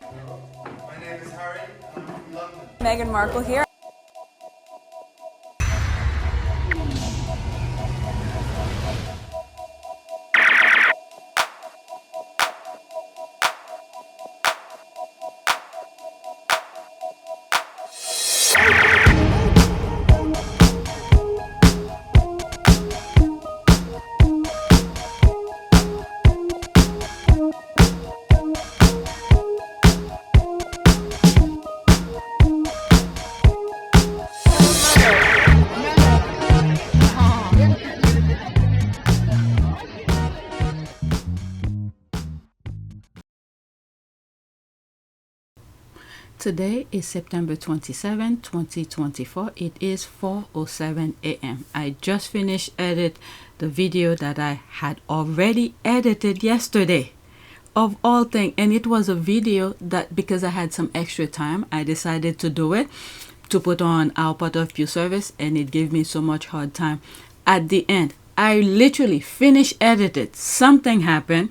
My name is Harry, and I'm from London. Meghan Markle here. Today is September 27, 2024. It is 4:07 a.m. I just finished edit the video that I had already edited yesterday, of all things, and it was a video that, because I had some extra time, I decided to do it to put on our part of Pew service, and it gave me so much hard time at the end. I literally finished edited, something happened,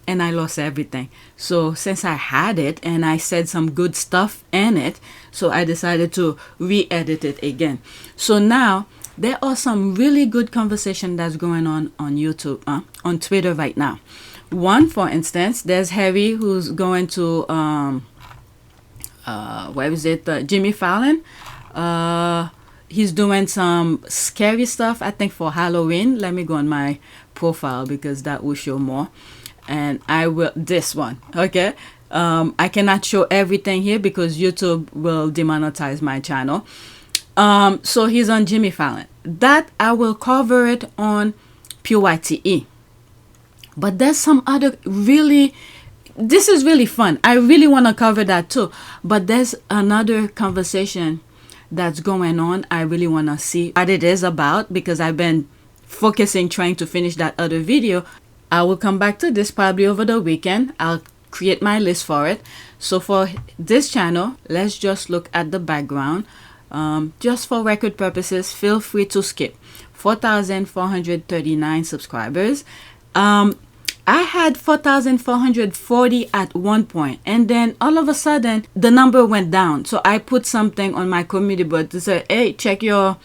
and I lost everything. So since I had it and I said some good stuff in it, so I decided to re-edit it again. So now there are some really good conversation that's going on YouTube, on Twitter right now. One, for instance, there's Harry who's going to where is it? Jimmy Fallon. He's doing some scary stuff, I think, for Halloween. Let me go on my profile because that will show more. And I will, this one, okay? I cannot show everything here because YouTube will demonetize my channel. So he's on Jimmy Fallon. That I will cover it on PYTE. But there's some other really, this is really fun. I really want to cover that too. But there's another conversation that's going on. I really want to see what it is about because I've been focusing trying to finish that other video. I will come back to this probably over the weekend. I'll create my list for it. So for this channel, let's just look at the background. Just for record purposes, feel free to skip. 4,439 subscribers. I had 4,440 at one point, and then all of a sudden the number went down. So I put something on my community board to say, hey, check your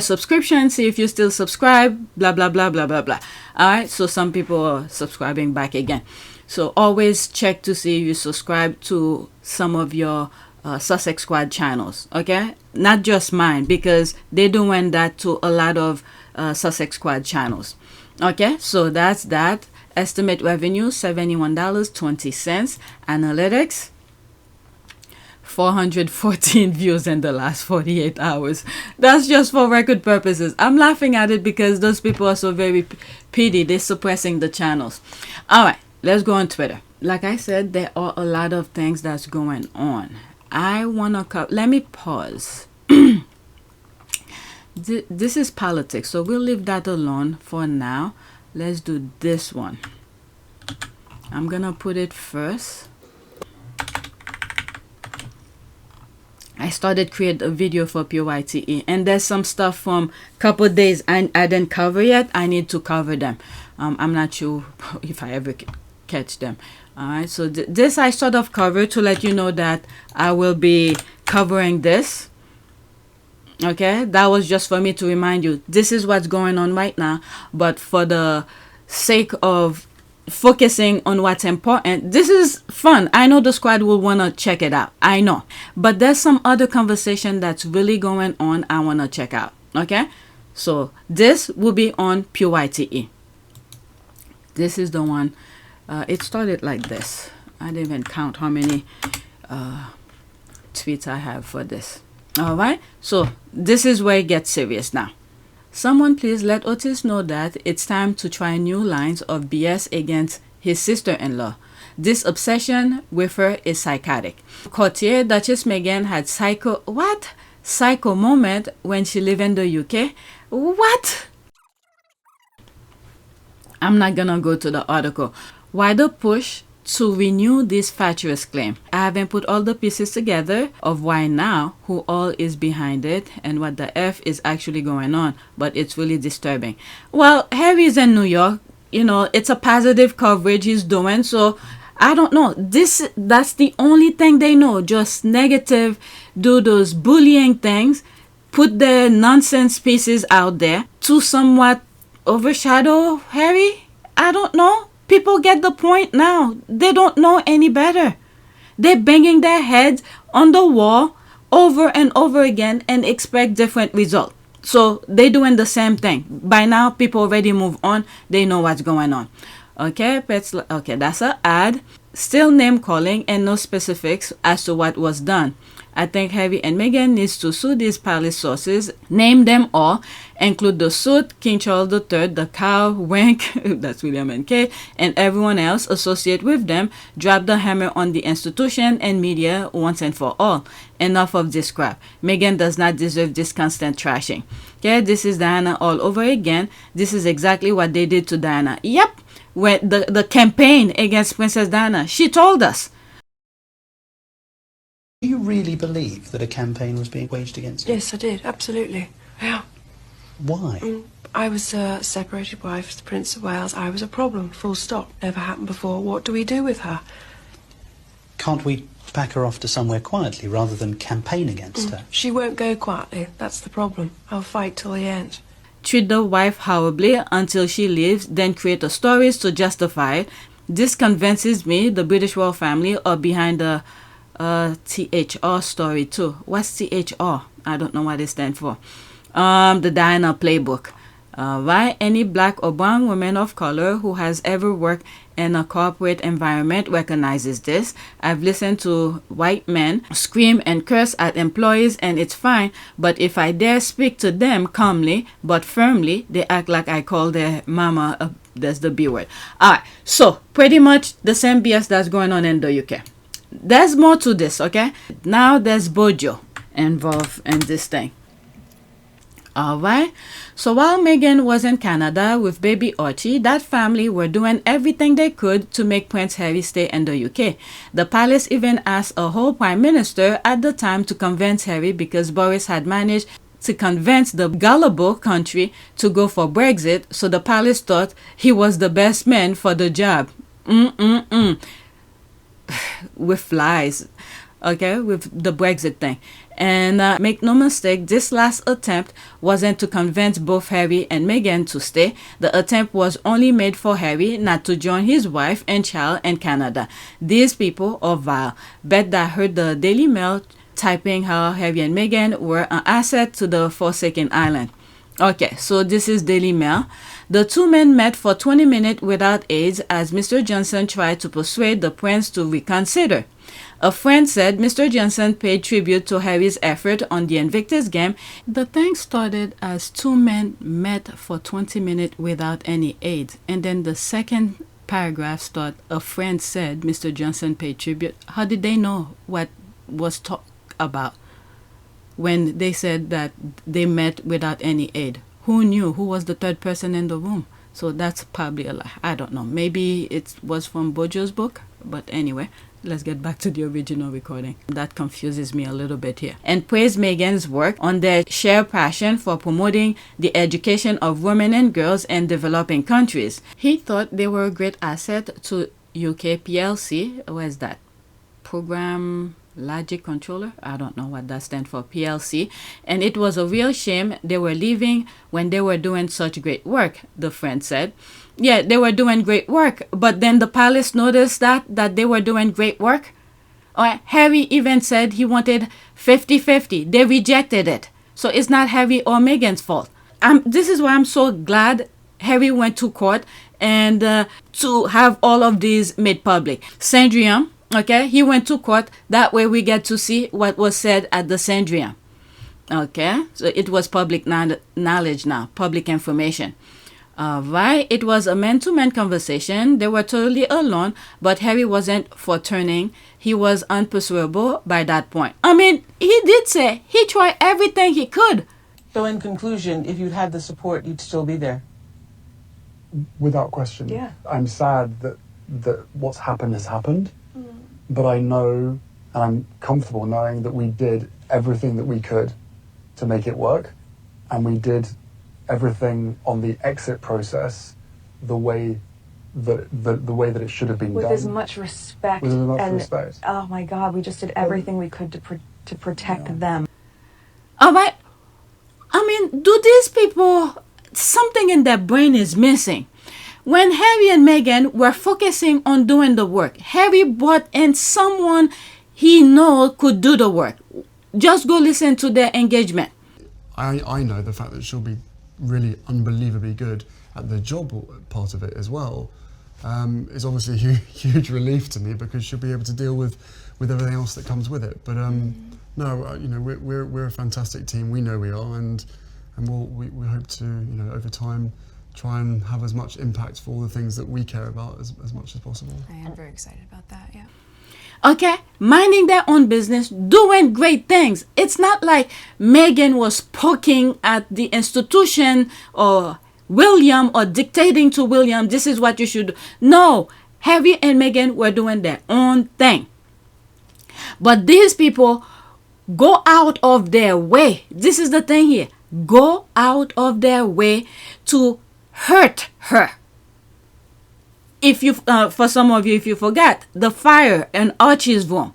subscription, see if you still subscribe, blah blah blah blah blah blah. All right, so some people are subscribing back again, so always check to see if you subscribe to some of your Sussex squad channels, okay? Not just mine, because they're doing that to a lot of Sussex squad channels. Okay, so that's that. Estimate revenue $71.20. Analytics 414 views in the last 48 hours. That's just for record purposes. I'm laughing at it because those people are so very petty. They're suppressing the channels. All right, let's go on Twitter. Like I said, there are a lot of things that's going on. I want to let me pause. This is politics, so we'll leave that alone for now. Let's do this one. I'm gonna put it first. I started create a video for PYTE, and there's some stuff from couple days I didn't cover yet. I need to cover them. I'm not sure if I ever catch them. All right, so this I sort of covered to let you know that I will be covering this. Okay, that was just for me to remind you this is what's going on right now, but for the sake of focusing on what's important, this is fun. I know the squad will want to check it out, I know, but there's some other conversation that's really going on I want to check out. Okay, so this will be on PYTE. This is the one. It started like this. I didn't even count how many tweets I have for this. All right, so this is where it gets serious now. Someone please let Otis know that it's time to try new lines of BS against his sister-in-law. This obsession with her is psychotic. Courtier Duchess Meghan had psycho moment when she lived in the UK. What? I'm not gonna go to the article. Why the push to renew this fatuous claim? I haven't put all the pieces together of why now, who all is behind it, and what the F is actually going on, but it's really disturbing. Well, Harry's in New York, you know, it's a positive coverage he's doing, so I don't know. That's the only thing they know. Just negative, do those bullying things, put their nonsense pieces out there to somewhat overshadow Harry. I don't know. People get the point now. They don't know any better. They're banging their heads on the wall over and over again and expect different results. So they're doing the same thing. By now, people already move on. They know what's going on. Okay, okay, that's an ad. Still name calling and no specifics as to what was done. I think Harry and Meghan needs to sue these palace sources, name them all, include the suit, King Charles III, the cow, Wink, that's William and Kate, and everyone else associated with them, drop the hammer on the institution and media once and for all. Enough of this crap. Meghan does not deserve this constant trashing. Okay, this is Diana all over again. This is exactly what they did to Diana. Yep. When the campaign against Princess Diana, she told us. Do you really believe that a campaign was being waged against you? Yes, I did, absolutely. Yeah. Why? I was a separated wife to the Prince of Wales. I was a problem, full stop. Never happened before. What do we do with her? Can't we pack her off to somewhere quietly rather than campaign against her? She won't go quietly. That's the problem. I'll fight till the end. Treat the wife horribly until she leaves, then create the stories to justify it. This convinces me the British royal family are behind the THR story too. What's THR? I don't know what it stands for. The Diana playbook. Why any black or brown woman of color who has ever worked in a corporate environment recognizes this. I've listened to white men scream and curse at employees and it's fine, but if I dare speak to them calmly but firmly, they act like I call their mama that's the B word. Alright, so pretty much the same BS that's going on in the UK. There's more to this, okay? Now there's Bojo involved in this thing. Alright, so while Meghan was in Canada with baby Archie, that family were doing everything they could to make Prince Harry stay in the UK. The palace even asked a whole prime minister at the time to convince Harry because Boris had managed to convince the gullible country to go for Brexit, so the palace thought he was the best man for the job. With flies, okay, with the Brexit thing. And make no mistake, this last attempt wasn't to convince both Harry and Meghan to stay. The attempt was only made for Harry not to join his wife and child in Canada. These people are vile. Bet that heard the Daily Mail typing how Harry and Meghan were an asset to the Forsaken Island. Okay, so this is Daily Mail. The two men met for 20 minutes without aids as Mr. Johnson tried to persuade the prince to reconsider. A friend said Mr. Johnson paid tribute to Harry's effort on the Invictus game. The thing started as two men met for 20 minutes without any aid. And then the second paragraph starts, a friend said Mr. Johnson paid tribute. How did they know what was talked about when they said that they met without any aid? Who knew? Who was the third person in the room? So that's probably a lie. I don't know. Maybe it was from Bojo's book. But anyway, let's get back to the original recording. That confuses me a little bit here. And praise Meghan's work on their shared passion for promoting the education of women and girls in developing countries. He thought they were a great asset to UK PLC. Where's that? Program Logic Controller? I don't know what that stands for, PLC. And it was a real shame they were leaving when they were doing such great work, the friend said. Yeah, they were doing great work, but then the palace noticed that they were doing great work. Harry even said he wanted 50-50. They rejected it. So it's not Harry or Meghan's fault. This is why I'm so glad Harry went to court and to have all of these made public. Sandrian, okay, he went to court. That way we get to see what was said at the Sandrian. Okay, so it was public knowledge now, public information. Right, it was a man-to-man conversation. They were totally alone, but Harry wasn't for turning. He was unpersuadable by that point. I mean, he did say he tried everything he could. So in conclusion, if you'd had the support, you'd still be there? Without question. Yeah. I'm sad that what's happened has happened, but I know, and I'm comfortable knowing that we did everything that we could to make it work, and we did everything on the exit process the way the way that it should have been with done. as much respect. With as much and, respect. Oh my God, we just did everything we could to protect them. All right. I mean, do these people, something in their brain is missing. When Harry and Meghan were focusing on doing the work, Harry brought in someone he knows could do the work. Just go listen to their engagement. I know the fact that she'll be really unbelievably good at the job part of it as well is obviously a huge relief to me, because she'll be able to deal with everything else that comes with it. But no, you know, we're a fantastic team. We know we are, and we hope to, you know, over time try and have as much impact for all the things that we care about as much as possible. I am very excited about that, yeah. Okay, minding their own business, doing great things. It's not like Meghan was poking at the institution or William or dictating to William, this is what you should do. No, Harry and Meghan were doing their own thing. But these people go out of their way. This is the thing here. Go out of their way to hurt her. If you, for some of you, if you forgot, the fire in Archie's room.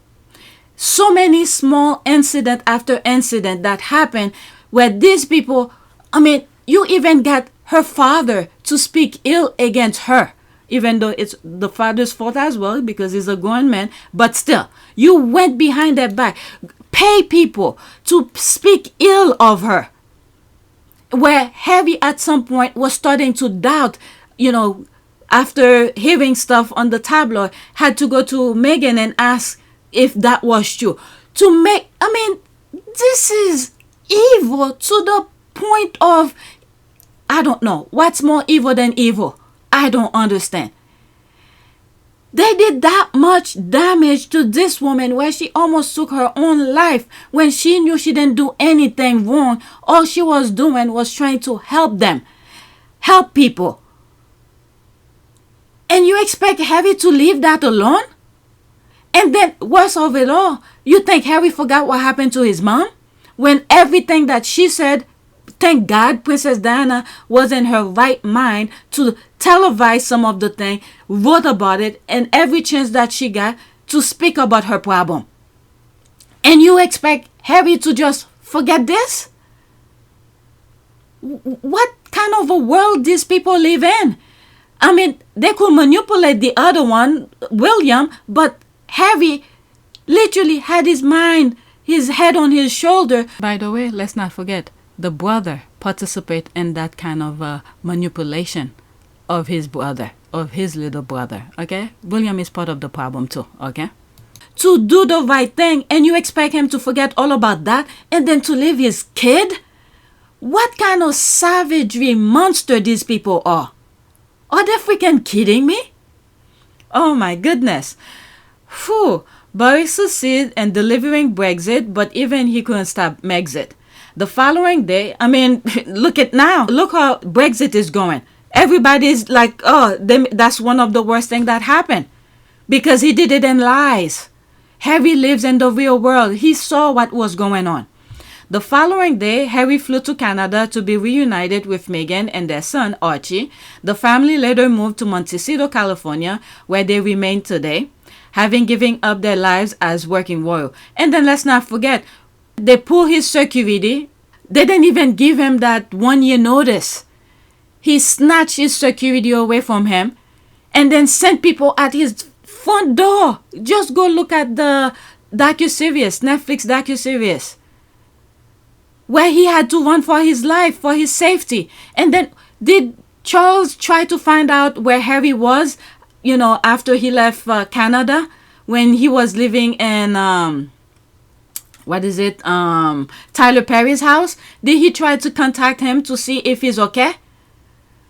So many small incident after incident that happened where these people, I mean, you even got her father to speak ill against her, even though it's the father's fault as well because he's a grown man, but still, you went behind their back, pay people to speak ill of her. Where Harry at some point was starting to doubt, you know, after hearing stuff on the tabloid, had to go to Meghan and ask if that was true. To make, I mean, this is evil to the point of, I don't know, what's more evil than evil? I don't understand. They did that much damage to this woman where she almost took her own life when she knew she didn't do anything wrong. All she was doing was trying to help them, help people. And you expect Harry to leave that alone? And then, worst of it all, you think Harry forgot what happened to his mom? When everything that she said, thank God Princess Diana was in her right mind to televise some of the thing, wrote about it, and every chance that she got to speak about her problem. And you expect Harry to just forget this? What kind of a world these people live in? I mean, they could manipulate the other one, William, but Harry literally had his mind, his head on his shoulder. By the way, let's not forget, the brother participate in that kind of manipulation of his brother, of his little brother, okay? William is part of the problem too, okay? To do the right thing, and you expect him to forget all about that, and then to leave his kid? What kind of savagery monster these people are? Are they freaking kidding me? Oh my goodness. Phew. Boris succeeded in delivering Brexit, but even he couldn't stop Megxit. The following day, I mean, look at now. Look how Brexit is going. Everybody's like, oh, that's one of the worst things that happened. Because he did it in lies. Harry lives in the real world. He saw what was going on. The following day, Harry flew to Canada to be reunited with Meghan and their son, Archie. The family later moved to Montecito, California, where they remain today, having given up their lives as working royal. And then let's not forget, they pulled his security. They didn't even give him that 1 year notice. He snatched his security away from him and then sent people at his front door. Just go look at the docuseries, Netflix docuseries, where he had to run for his life, for his safety. And then did Charles try to find out where Harry was, you know, after he left Canada, when he was living in, Tyler Perry's house? Did he try to contact him to see if he's okay?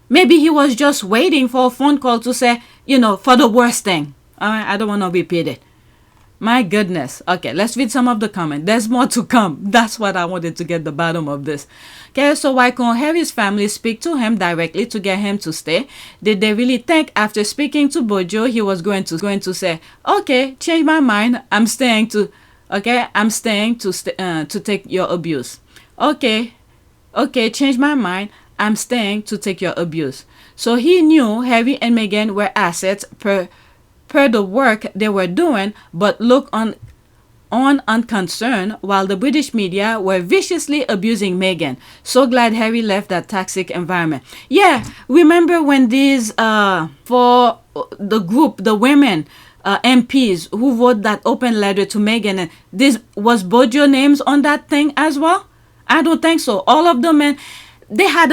Maybe he was just waiting for a phone call to say, you know, for the worst thing. I don't want to repeat it. My goodness. Okay, let's read some of the comments. There's more to come. That's what I wanted to get the bottom of this. Okay, so why can't Harry's family speak to him directly to get him to stay? Did they really think after speaking to Bojo he was going to say, okay, change my mind. I'm staying to take your abuse. Okay, change my mind. I'm staying to take your abuse. So he knew Harry and Meghan were assets per the work they were doing, but look on unconcerned while the British media were viciously abusing Meghan. So glad Harry left that toxic environment. Yeah, remember when these for the group, the women MPs who wrote that open letter to Meghan, and this was Bojo names on that thing as well? I don't think so. All of them, and they had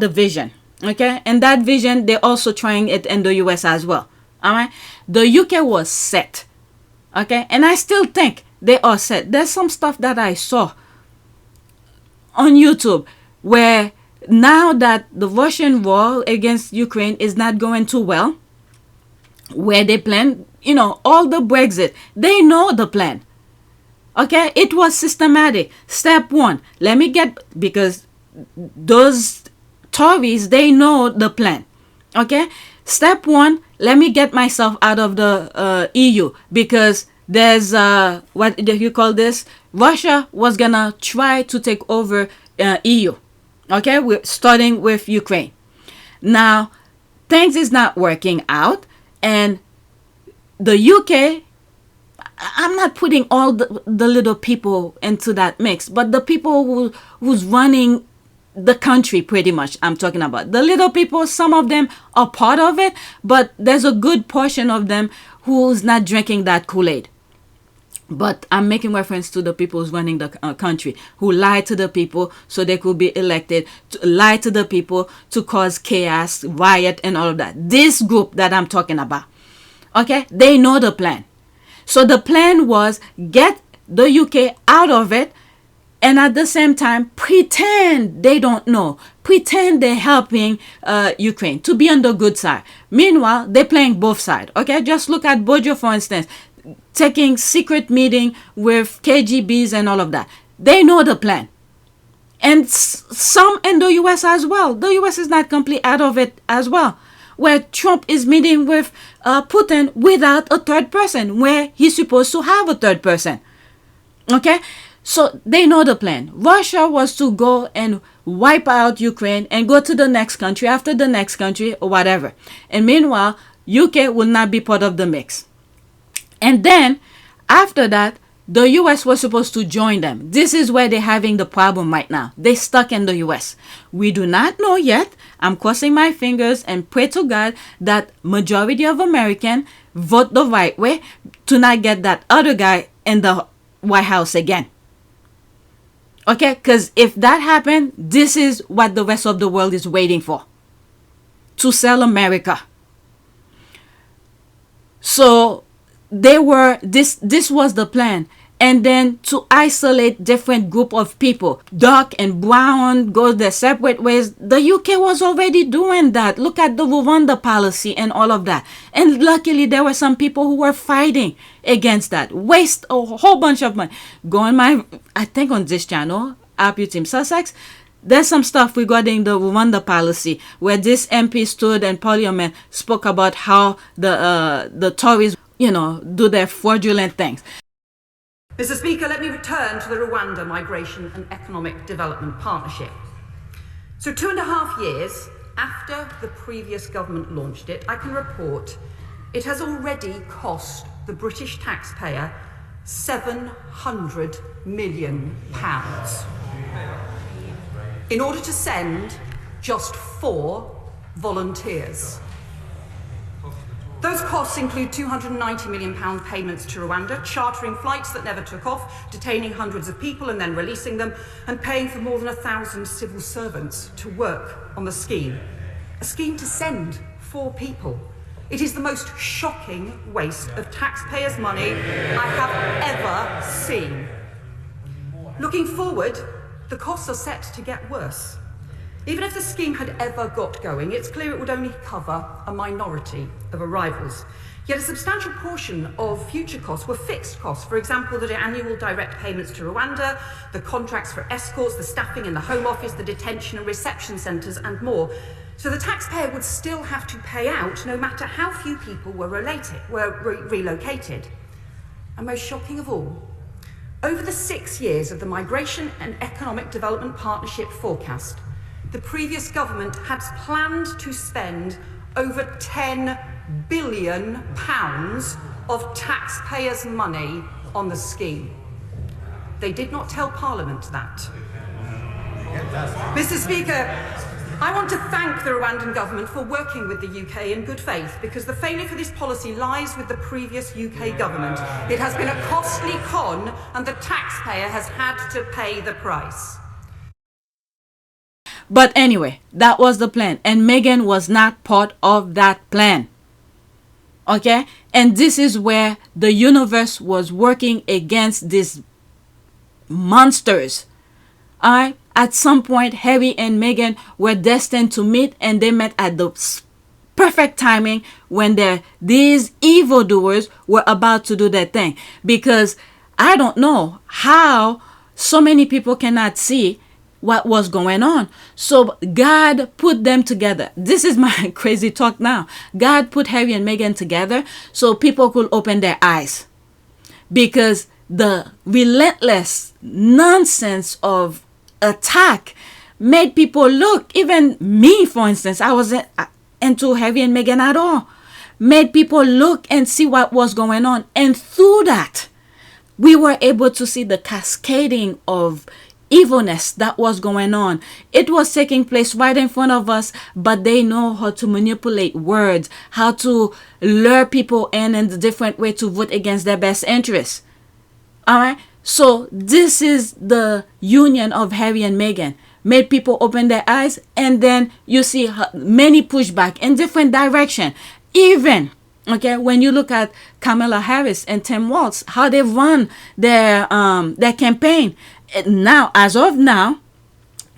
a vision, okay, and that vision they're also trying it in the US as well. All right, the UK was set, okay, and I still think they are set. There's some stuff that I saw on YouTube where now that the Russian war against Ukraine is not going too well, where they plan, all the Brexit, they know the plan. Okay, it was systematic. Step one, because those Tories, they know the plan. Okay, step one, let me get myself out of the EU, because there's what do you call this? Russia was gonna try to take over EU. Okay, we're starting with Ukraine. Now, things is not working out, and the UK, I'm not putting all the little people into that mix, but the people who's running the country, pretty much, I'm talking about. The little people, some of them are part of it, but there's a good portion of them who's not drinking that Kool-Aid. But I'm making reference to the people who's running the country, who lie to the people so they could be elected, to lie to the people to cause chaos, riot, and all of that. This group that I'm talking about, okay, they know the plan. So the plan was get the UK out of it, and at the same time pretend they don't know, pretend they're helping Ukraine to be on the good side. Meanwhile, they're playing both sides. Okay, just look at Bojo, for instance, taking secret meeting with KGBs and all of that. They know the plan. And some in the US as well. The US is not completely out of it as well, where Trump is meeting with Putin without a third person, where he's supposed to have a third person. Okay, so they know the plan. Russia was to go and wipe out Ukraine and go to the next country after the next country or whatever. And meanwhile, UK will not be part of the mix. And then after that, the US was supposed to join them. This is where they're having the problem right now. They're stuck in the US. We do not know yet. I'm crossing my fingers and pray to God that majority of Americans vote the right way to not get that other guy in the White House again. Okay, because if that happened, this is what the rest of the world is waiting for. To sell America. So this was the plan. And then to isolate different group of people, dark and brown, go their separate ways. The UK was already doing that. Look at the Rwanda policy and all of that. And luckily there were some people who were fighting against that. Waste a whole bunch of money. Go on I think on this channel, RP Sussex, there's some stuff regarding the Rwanda policy where this MP stood in Parliament, spoke about how the Tories, do their fraudulent things. Mr. Speaker, let me return to the Rwanda Migration and Economic Development Partnership. So 2.5 years after the previous government launched it, I can report it has already cost the British taxpayer £700 million in order to send just 4 volunteers. Those costs include £290 million payments to Rwanda, chartering flights that never took off, detaining hundreds of people and then releasing them, and paying for more than 1,000 civil servants to work on the scheme. A scheme to send 4 people. It is the most shocking waste of taxpayers' money I have ever seen. Looking forward, the costs are set to get worse. Even if the scheme had ever got going, it's clear it would only cover a minority of arrivals. Yet a substantial portion of future costs were fixed costs. For example, the annual direct payments to Rwanda, the contracts for escorts, the staffing in the Home Office, the detention and reception centres, and more. So the taxpayer would still have to pay out no matter how few people were relocated. And most shocking of all, over the 6 years of the Migration and Economic Development Partnership forecast, the previous government had planned to spend over £10 billion of taxpayers' money on the scheme. They did not tell Parliament that. Mr. Speaker, I want to thank the Rwandan government for working with the UK in good faith, because the failure for this policy lies with the previous UK government. It has been a costly con, and the taxpayer has had to pay the price. But anyway, that was the plan, and Meghan was not part of that plan. Okay? And this is where the universe was working against these monsters. Alright? At some point, Harry and Meghan were destined to meet, and they met at the perfect timing when these evildoers were about to do their thing. Because I don't know how so many people cannot see what was going on. So God put them together. This is my crazy talk now. God put Harry and Meghan together so people could open their eyes. Because the relentless nonsense of attack made people look, even me for instance, I wasn't into Harry and Meghan at all, made people look and see what was going on. And through that, we were able to see the cascading of evilness that was going on. It was taking place right in front of us, but they know how to manipulate words, how to lure people in the different way to vote against their best interests. All right. So this is the union of Harry and Meghan. Made people open their eyes, and then you see many pushback in different direction. Even when you look at Kamala Harris and Tim Walz, how they run their campaign now, as of now,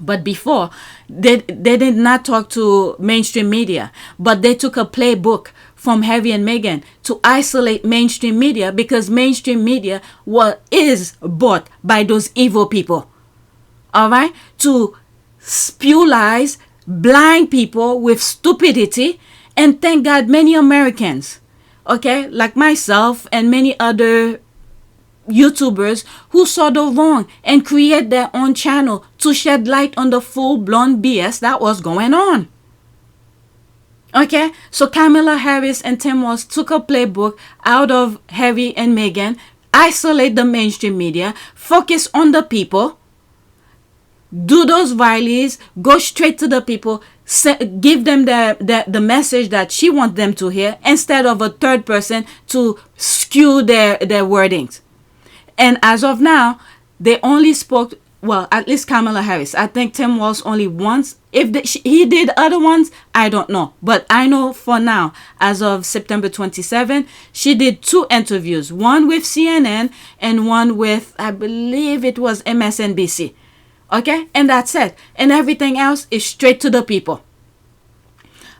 but before they did not talk to mainstream media, but they took a playbook from Harry and Meghan to isolate mainstream media, because mainstream media is bought by those evil people. All right, to spew lies, blind people with stupidity, and thank God many Americans, like myself and many other YouTubers who saw the wrong and create their own channel to shed light on the full-blown BS that was going on. Okay, so Kamala Harris and Tim Walz took a playbook out of Harry and Meghan, isolate the mainstream media, focus on the people, do those rallies, go straight to the people, give them the message that she wants them to hear, instead of a third person to skew their wordings. And as of now, they only spoke, well, at least Kamala Harris. I think Tim Walz only once. If he did other ones, I don't know. But I know for now, as of September 27, she did 2 interviews. One with CNN and one with, I believe it was MSNBC. Okay? And that's it. And everything else is straight to the people.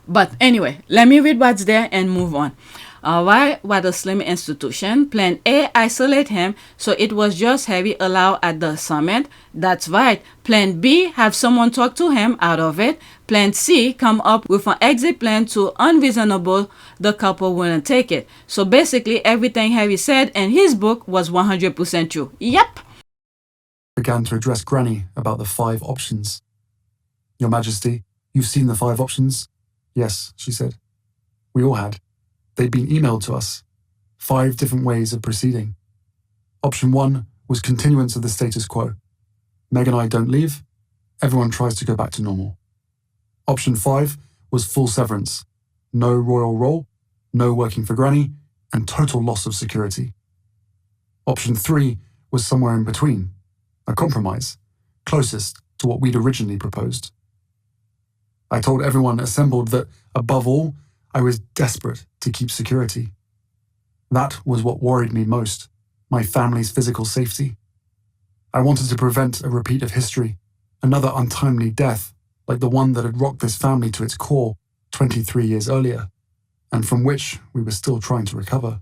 But anyway, let me read what's there and move on. Alright, what a slim institution. Plan A, isolate him, so it was just Harry allowed at the summit. That's right. Plan B, have someone talk to him out of it. Plan C, come up with an exit plan too unreasonable the couple wouldn't take it. So basically everything Harry said in his book was 100% true. Yep. Began to address Granny about the 5 options. Your Majesty, you've seen the 5 options? Yes, she said. We all had. They'd been emailed to us. 5 different ways of proceeding. Option 1 was continuance of the status quo. Meg and I don't leave. Everyone tries to go back to normal. Option 5 was full severance. No royal role, no working for Granny, and total loss of security. Option 3 was somewhere in between. A compromise, closest to what we'd originally proposed. I told everyone assembled that, above all, I was desperate to keep security. That was what worried me most, my family's physical safety. I wanted to prevent a repeat of history, another untimely death like the one that had rocked this family to its core 23 years earlier, and from which we were still trying to recover.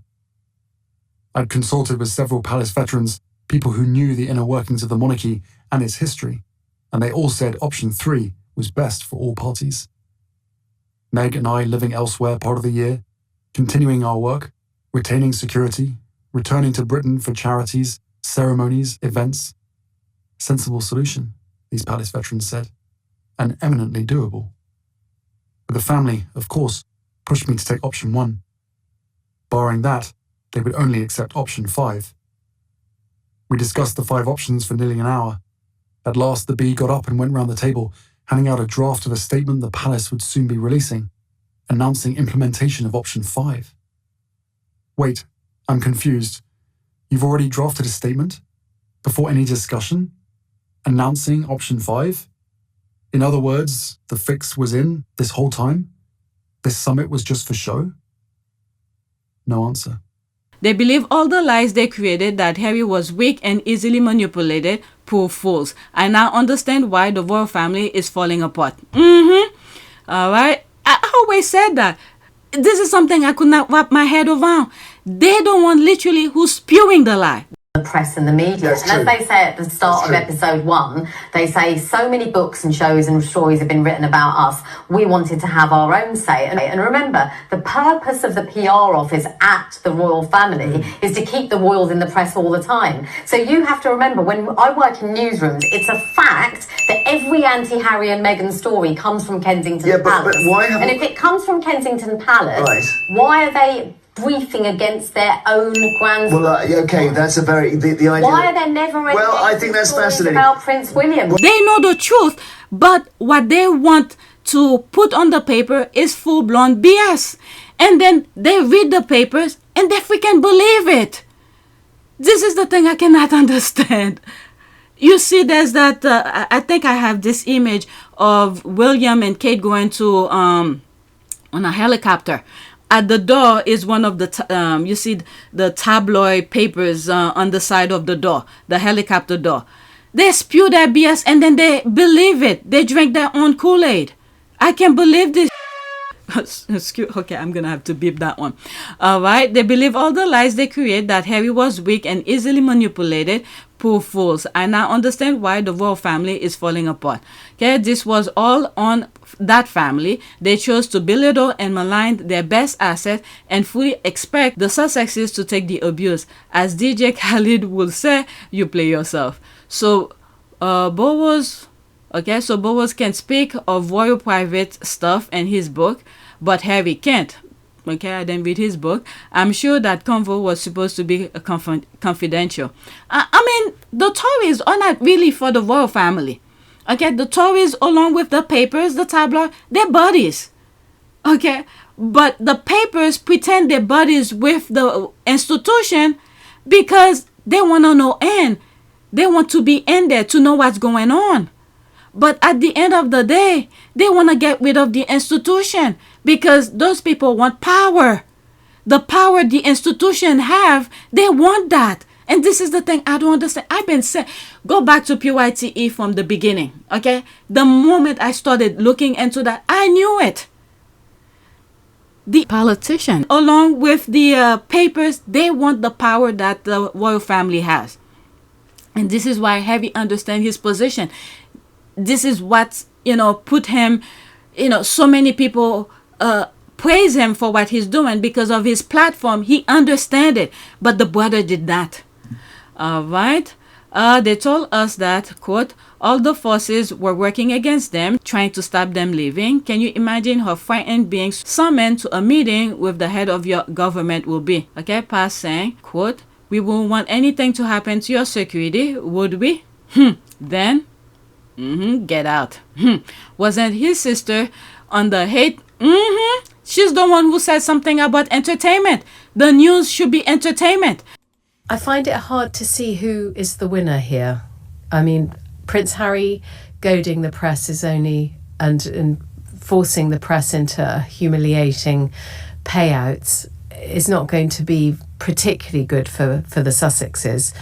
I'd consulted with several palace veterans, people who knew the inner workings of the monarchy and its history, and they all said option 3 was best for all parties. Meg and I living elsewhere part of the year, continuing our work, retaining security, returning to Britain for charities, ceremonies, events. Sensible solution, these palace veterans said. and eminently doable. But the family, of course, pushed me to take option 1. Barring that, they would only accept option 5. We discussed the 5 options for nearly an hour. At last, the B got up and went round the table, handing out a draft of a statement the palace would soon be releasing, announcing implementation of option 5. Wait, I'm confused. You've already drafted a statement? Before any discussion? Announcing option 5? In other words, the fix was in this whole time? This summit was just for show? No answer. They believe all the lies they created, that Harry was weak and easily manipulated. Poor fools. I now understand why the royal family is falling apart. All right. I always said that. This is something I could not wrap my head around. They don't want literally who's spewing the lie. The press and the media. And as they say at the start of episode 1, they say so many books and shows and stories have been written about us. We wanted to have our own say. And remember, the purpose of the PR office at the royal family is to keep the royals in the press all the time. So you have to remember, when I work in newsrooms, it's a fact that every anti-Harry and Meghan story comes from Kensington Palace. But why and if it comes from Kensington Palace, why are they briefing against their own grandson? Well, okay, that's a very... The idea... Why are there never any I think that's fascinating. About Prince William? They know the truth, but what they want to put on the paper is full-blown BS. And then they read the papers and they freaking believe it. This is the thing I cannot understand. You see, there's that... I think I have this image of William and Kate going to... on a helicopter. At the door is one of the, you see the tabloid papers on the side of the door, the helicopter door. They spew their BS and then they believe it. They drink their own Kool-Aid. I can't believe this. Okay, I'm going to have to beep that one. All right. They believe all the lies they create, that Harry was weak and easily manipulated. Poor fools. I now understand why the royal family is falling apart. Okay, this was all on that family. They chose to belittle and malign their best asset and fully expect the Sussexes to take the abuse. As DJ Khaled will say, you play yourself. So, Boris can speak of royal private stuff in his book, but Harry can't. Okay, I didn't read his book. I'm sure that convo was supposed to be confidential. I mean, the Tories are not really for the royal family. Okay, the Tories, along with the papers, the tabloid, they're buddies. Okay, but the papers pretend they're buddies with the institution because they want to know end. They want to be in there to know what's going on. But at the end of the day, they want to get rid of the institution because those people want power. The power the institution have, they want that. And this is the thing I don't understand. I've been saying, go back to PYTE from the beginning, okay? The moment I started looking into that, I knew it. The politician, along with the papers, they want the power that the royal family has. And this is why Harry understands his position. This is what, put him, so many people praise him for what he's doing because of his platform. He understands it, but the brother did not. All right. They told us that, quote, all the forces were working against them, trying to stop them leaving. Can you imagine how frightened being summoned to a meeting with the head of your government will be? Okay, past saying, quote, we wouldn't want anything to happen to your security, would we? Then, get out. Wasn't his sister on the hate? She's the one who said something about entertainment. The news should be entertainment. I find it hard to see who is the winner here. I mean, Prince Harry goading the press is only and forcing the press into humiliating payouts is not going to be particularly good for the Sussexes.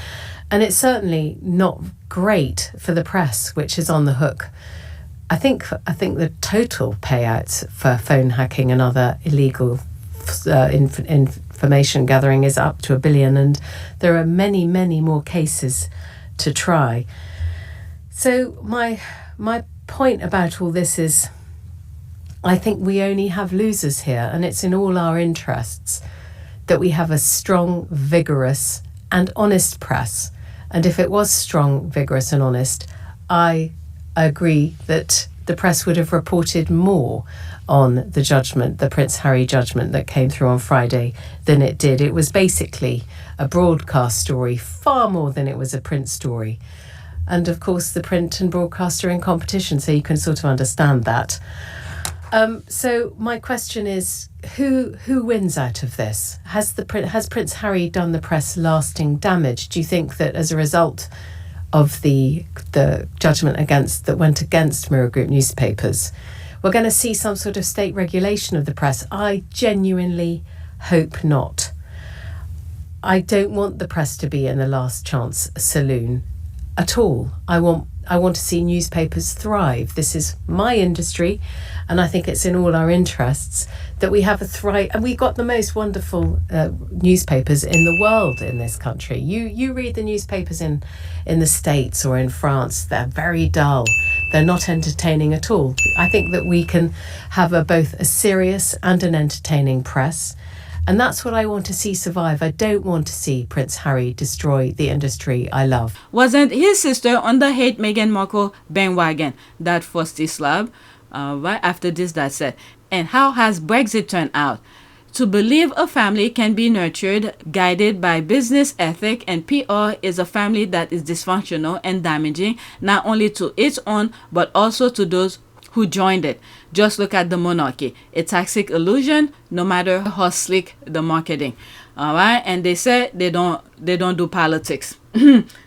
And it's certainly not great for the press, which is on the hook. I think the total payouts for phone hacking and other illegal information gathering is up to $1 billion, and there are many, many more cases to try. So my point about all this is, I think we only have losers here, and it's in all our interests that we have a strong, vigorous and honest press. And if it was strong, vigorous and honest, I agree that the press would have reported more on the judgment, the Prince Harry judgment that came through on Friday than it did. It was basically a broadcast story, far more than it was a print story. And of course, the print and broadcast are in competition, so you can sort of understand that. So my question is, who wins out of this? Has Prince Harry done the press lasting damage? Do you think that as a result of the judgment that went against Mirror Group newspapers, we're going to see some sort of state regulation of the press? I genuinely hope not. I don't want the press to be in the last chance saloon at all. I want to see newspapers thrive. This is my industry, and I think it's in all our interests that we have a thrive. And we've got the most wonderful newspapers in the world in this country. You read the newspapers in the States or in France, they're very dull. They're not entertaining at all. I think that we can have both a serious and an entertaining press. And that's what I want to see survive. I don't want to see Prince Harry destroy the industry I love. Wasn't his sister on the hate Meghan Markle bandwagon that forced his slab? Right after this, that's it. And how has Brexit turned out? To believe a family can be nurtured, guided by business ethic, and PR is a family that is dysfunctional and damaging, not only to its own, but also to those who joined it. Just look at the monarchy. A toxic illusion, no matter how slick the marketing. All right, and they say they don't do politics.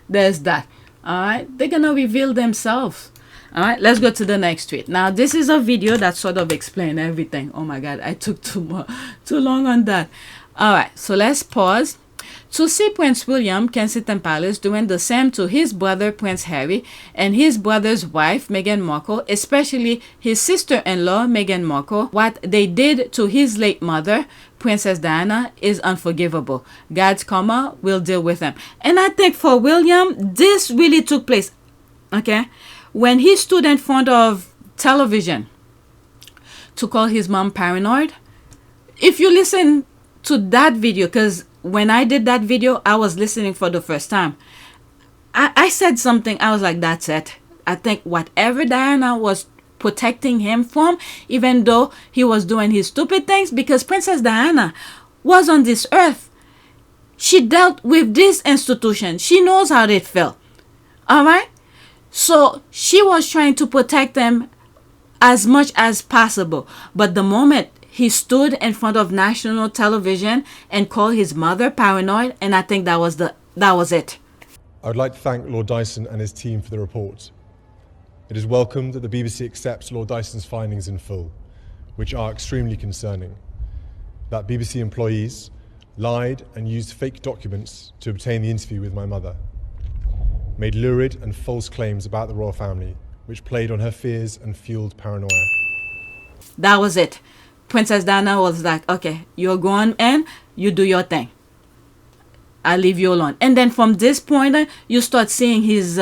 There's that. All right, they're gonna reveal themselves. All right, let's go to the next tweet. Now, this is a video that sort of explains everything. Oh my God, I took too long on that. All right, so let's pause. To see Prince William, Kensington Palace, doing the same to his brother Prince Harry and his brother's wife Meghan Markle, especially his sister-in-law Meghan Markle, what they did to his late mother, Princess Diana, is unforgivable. God's karma will deal with them. And I think for William, this really took place, okay, when he stood in front of television to call his mom paranoid. If you listen to that video, because when I did that video, I was listening for the first time. I said something. I was like, that's it. I think whatever Diana was protecting him from, even though he was doing his stupid things, because Princess Diana was on this earth. She dealt with this institution. She knows how it felt. All right? So she was trying to protect him as much as possible. But the moment he stood in front of national television and called his mother paranoid, and I think that was it. I would like to thank Lord Dyson and his team for the report. It is welcome that the BBC accepts Lord Dyson's findings in full, which are extremely concerning. That BBC employees lied and used fake documents to obtain the interview with my mother, made lurid and false claims about the royal family, which played on her fears and fueled paranoia. That was it. Princess Diana was like, okay, you're going and you do your thing. I'll leave you alone. And then from this point, you start seeing his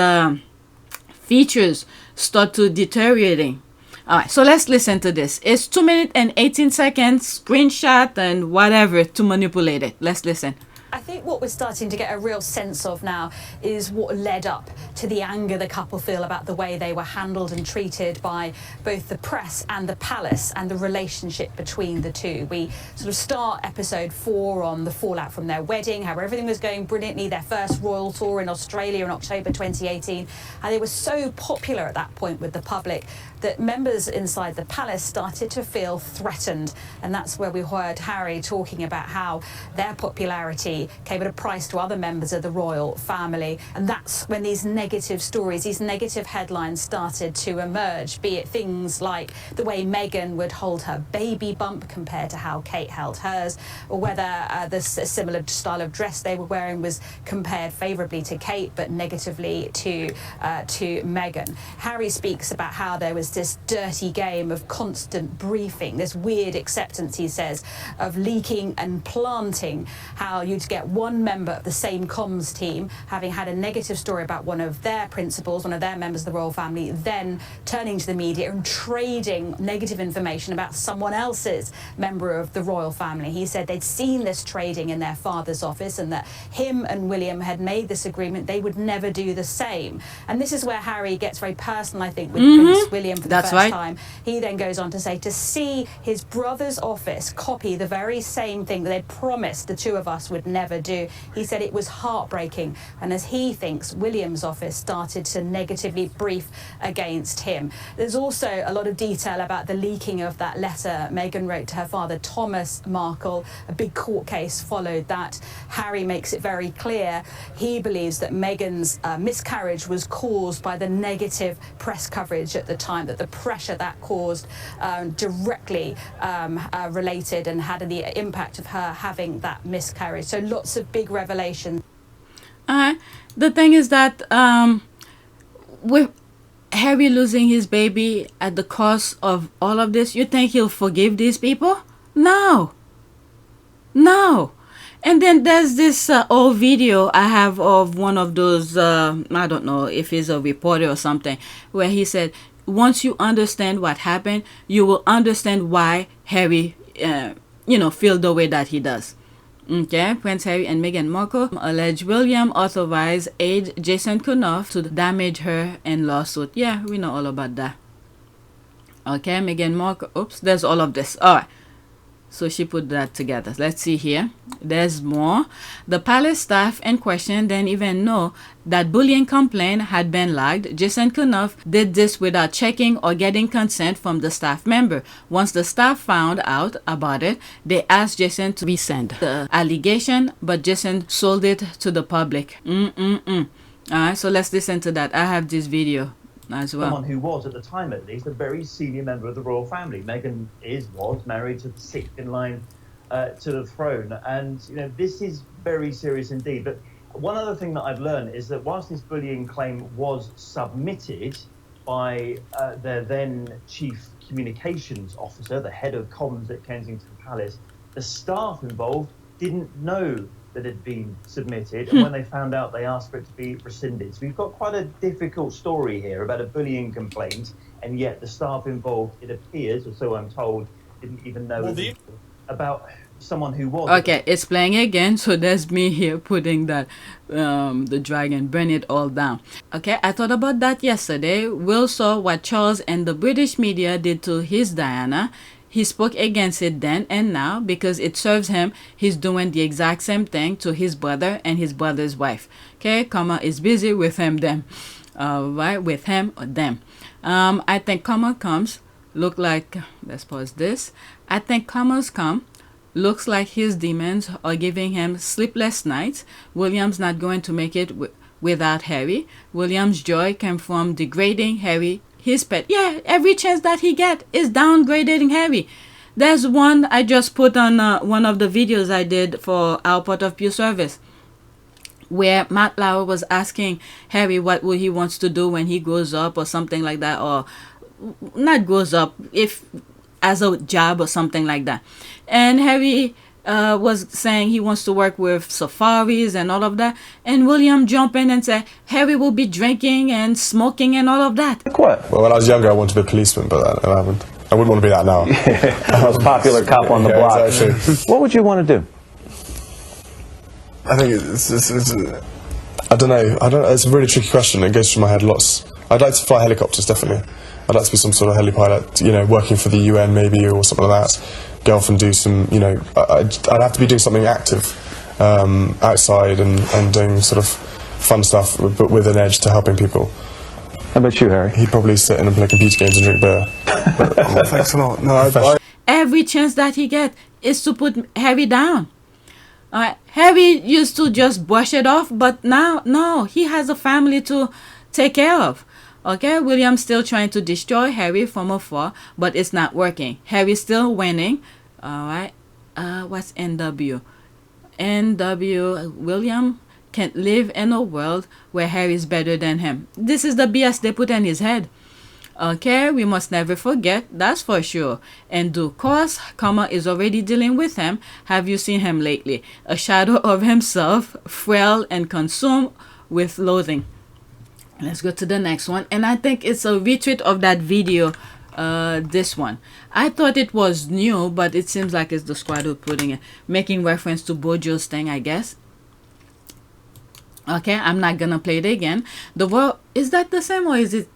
features start to deteriorating. All right, so let's listen to this. It's 2 minutes and 18 seconds, screenshot and whatever to manipulate it. Let's listen. I think what we're starting to get a real sense of now is what led up to the anger the couple feel about the way they were handled and treated by both the press and the palace and the relationship between the two. We sort of start episode 4 on the fallout from their wedding, how everything was going brilliantly, their first royal tour in Australia in October 2018, and they were so popular at that point with the public that members inside the palace started to feel threatened. And that's where we heard Harry talking about how their popularity came at a price to other members of the royal family. And that's when these negative stories, these negative headlines started to emerge, be it things like the way Meghan would hold her baby bump compared to how Kate held hers, or whether the similar style of dress they were wearing was compared favourably to Kate but negatively to Meghan. Harry speaks about how there was this dirty game of constant briefing, this weird acceptance, he says, of leaking and planting, how you'd get one member of the same comms team having had a negative story about one of their principals, one of their members of the royal family, then turning to the media and trading negative information about someone else's member of the royal family. He said they'd seen this trading in their father's office and that him and William had made this agreement they would never do the same. And this is where Harry gets very personal, I think, with Prince William for the first time. He then goes on to say to see his brother's office copy the very same thing that they'd promised the two of us would never do. He said it was heartbreaking, and as he thinks, William's office started to negatively brief against him. There's also a lot of detail about the leaking of that letter Meghan wrote to her father, Thomas Markle. A big court case followed that. Harry makes it very clear he believes that Meghan's miscarriage was caused by the negative press coverage at the time, that the pressure that caused directly related and had the impact of her having that miscarriage. So lots of big revelations. The thing is that with Harry losing his baby at the cost of all of this, you think he'll forgive these people? No. No. And then there's this old video I have of one of those, I don't know if he's a reporter or something, where he said, once you understand what happened, you will understand why Harry, feel the way that he does. Okay, Prince Harry and Meghan Markle allege William authorized aide Jason Kenoff to damage her in lawsuit. Yeah, we know all about that. Okay, Meghan Markle, oops, there's all of this. All right. So she put that together. Let's see here. There's more. The palace staff in question didn't even know that bullying complaint had been logged. Jason Kenoff did this without checking or getting consent from the staff member. Once the staff found out about it, they asked Jason to resend the allegation, but Jason sold it to the public. All right, so let's listen to that. I have this video as well. Someone who was, at the time at least, a very senior member of the royal family. Meghan was married to the sixth in line to the throne. And, this is very serious indeed. But one other thing that I've learned is that whilst this bullying claim was submitted by their then chief communications officer, the head of comms at Kensington Palace, the staff involved didn't know that had been submitted, and when they found out, they asked for it to be rescinded. So we've got quite a difficult story here about a bullying complaint, and yet the staff involved, it appears, or so I'm told, didn't even know about someone who was. Okay, it's playing again, so there's me here putting that the dragon, burn it all down. Okay, I thought about that yesterday. Will saw what Charles and the British media did to his Diana. He spoke against it then and now because it serves him. He's doing the exact same thing to his brother and his brother's wife. Okay, comma is busy with him, them. Right, with him or them. I think comma comes, look like, let's pause this. I think commas come, looks like his demons are giving him sleepless nights. William's not going to make it without Harry. William's joy came from degrading Harry, his pet. Yeah, every chance that he get is downgrading Harry. There's one I just put on one of the videos I did for our Port of Pew service, where Matt Lauer was asking Harry what will he wants to do when he grows up or something like that, or not grows up, if as a job or something like that. And Harry was saying he wants to work with safaris and all of that, and William jumped in and said Harry will be drinking and smoking and all of that. What? Well, when I was younger I wanted to be a policeman, but I haven't. I wouldn't want to be that now. Most popular cop on the block. Exactly. What would you want to do? I think I don't know. It's a really tricky question. It goes through my head lots. I'd like to fly helicopters, definitely. I'd like to be some sort of heli-pilot, working for the UN maybe or something like that. Go off and do some, I'd have to be doing something active outside and doing sort of fun stuff, but with an edge to helping people. How about you, Harry? He'd probably sit in and play computer games and drink beer. But, thanks a lot. No, every chance that he get is to put Harry down. Harry used to just brush it off, but now, no, he has a family to take care of. Okay, William's still trying to destroy Harry from afar, but it's not working. Harry's still winning. All right. What's NW? NW, William can't live in a world where Harry's better than him. This is the BS they put in his head. Okay, we must never forget, that's for sure. And of course, Karma is already dealing with him. Have you seen him lately? A shadow of himself, frail and consumed with loathing. Let's go to the next one. And I think it's a retweet of that video, this one. I thought it was new, but it seems like it's the squad who putting it, making reference to Bojo's thing, I guess. Okay, I'm not gonna play it again. The world, is that the same or is it?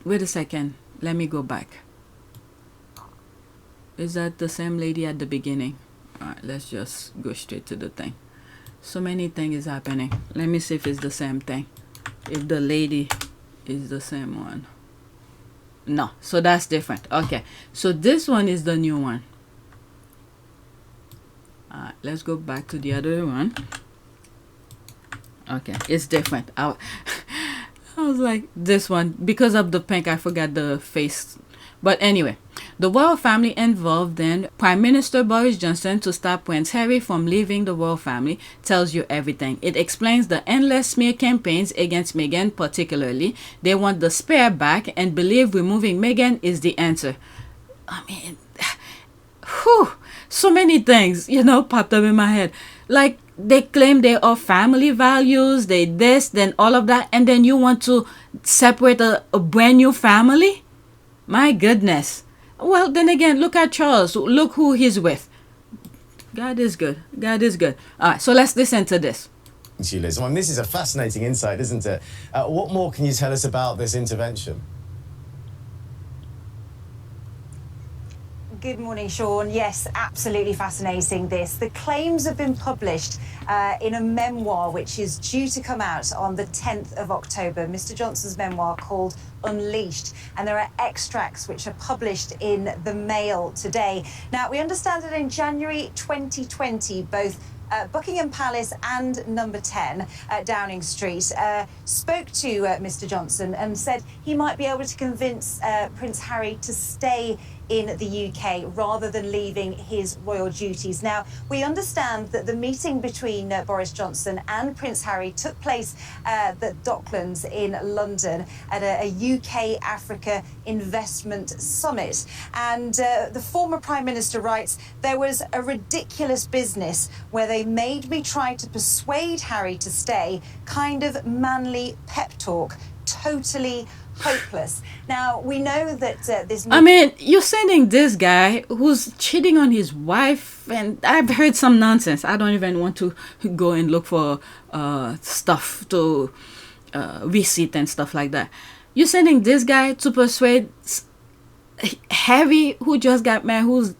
Wait a second, let me go back. Is that the same lady at the beginning? Alright, let's just go straight to the thing. So many things is happening. Let me see if it's the same thing. If the lady is the same one. No, so that's different. Okay, so this one is the new one. Alright, let's go back to the other one. Okay, it's different. I was like, this one, because of the pink, I forgot the face. But anyway, the royal family involved in Prime Minister Boris Johnson to stop Prince Harry from leaving the royal family tells you everything. It explains the endless smear campaigns against Meghan particularly. They want the spear back and believe removing Meghan is the answer. I mean, whew, so many things, you know, popped up in my head. Like, they claim they are family values, they this, then all of that, and then you want to separate a brand new family? My goodness. Well, then again, look at Charles. Look who he's with. God is good. God is good. All right, so let's listen to this. You, Liz. I mean, this is a fascinating insight, isn't it? What more can you tell us about this intervention? Good morning, Sean. Yes, absolutely fascinating, this. The claims have been published in a memoir which is due to come out on the 10th of October. Mr. Johnson's memoir called Unleashed, and there are extracts which are published in the Mail today. Now, we understand that in January 2020, both Buckingham Palace and Number 10 Downing Street spoke to Mr. Johnson and said he might be able to convince Prince Harry to stay in the UK rather than leaving his royal duties. Now, we understand that the meeting between Boris Johnson and Prince Harry took place at the Docklands in London at a UK-Africa investment summit. And the former Prime Minister writes, there was a ridiculous business where they made me try to persuade Harry to stay, kind of manly pep talk, totally hopeless. Now, we know that this... I mean, you're sending this guy who's cheating on his wife, and I've heard some nonsense. I don't even want to go and look for stuff to receipt and stuff like that. You're sending this guy to persuade Harry, who just got married, who's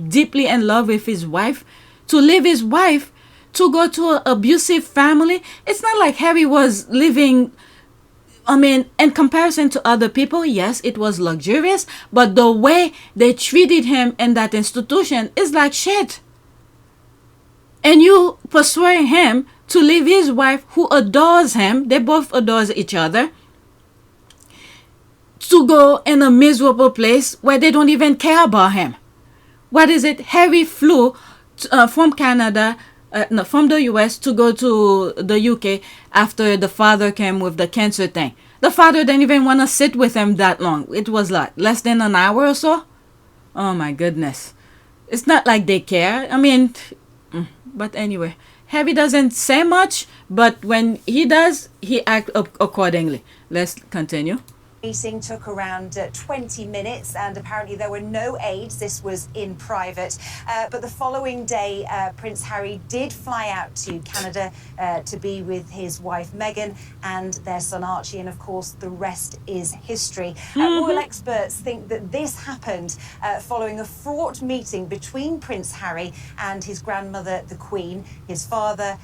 deeply in love with his wife, to leave his wife to go to an abusive family. It's not like Harry was living... I mean, in comparison to other people, yes, it was luxurious, but the way they treated him in that institution is like shit. And you persuade him to leave his wife, who adores him, they both adore each other, to go in a miserable place where they don't even care about him. What is it? Harry flew from Canada, no, from the US to go to the UK after the father came with the cancer thing. The father didn't even want to sit with him that long. It was like less than an hour or so. Oh my goodness. It's not like they care. I mean, but anyway, Harry doesn't say much, but when he does, he acts accordingly. Let's continue. Meeting took around 20 minutes, and apparently there were no aides. This was in private. But the following day, Prince Harry did fly out to Canada to be with his wife Meghan and their son Archie, and of course the rest is history. Royal experts think that this happened following a fraught meeting between Prince Harry and his grandmother, the Queen, his father,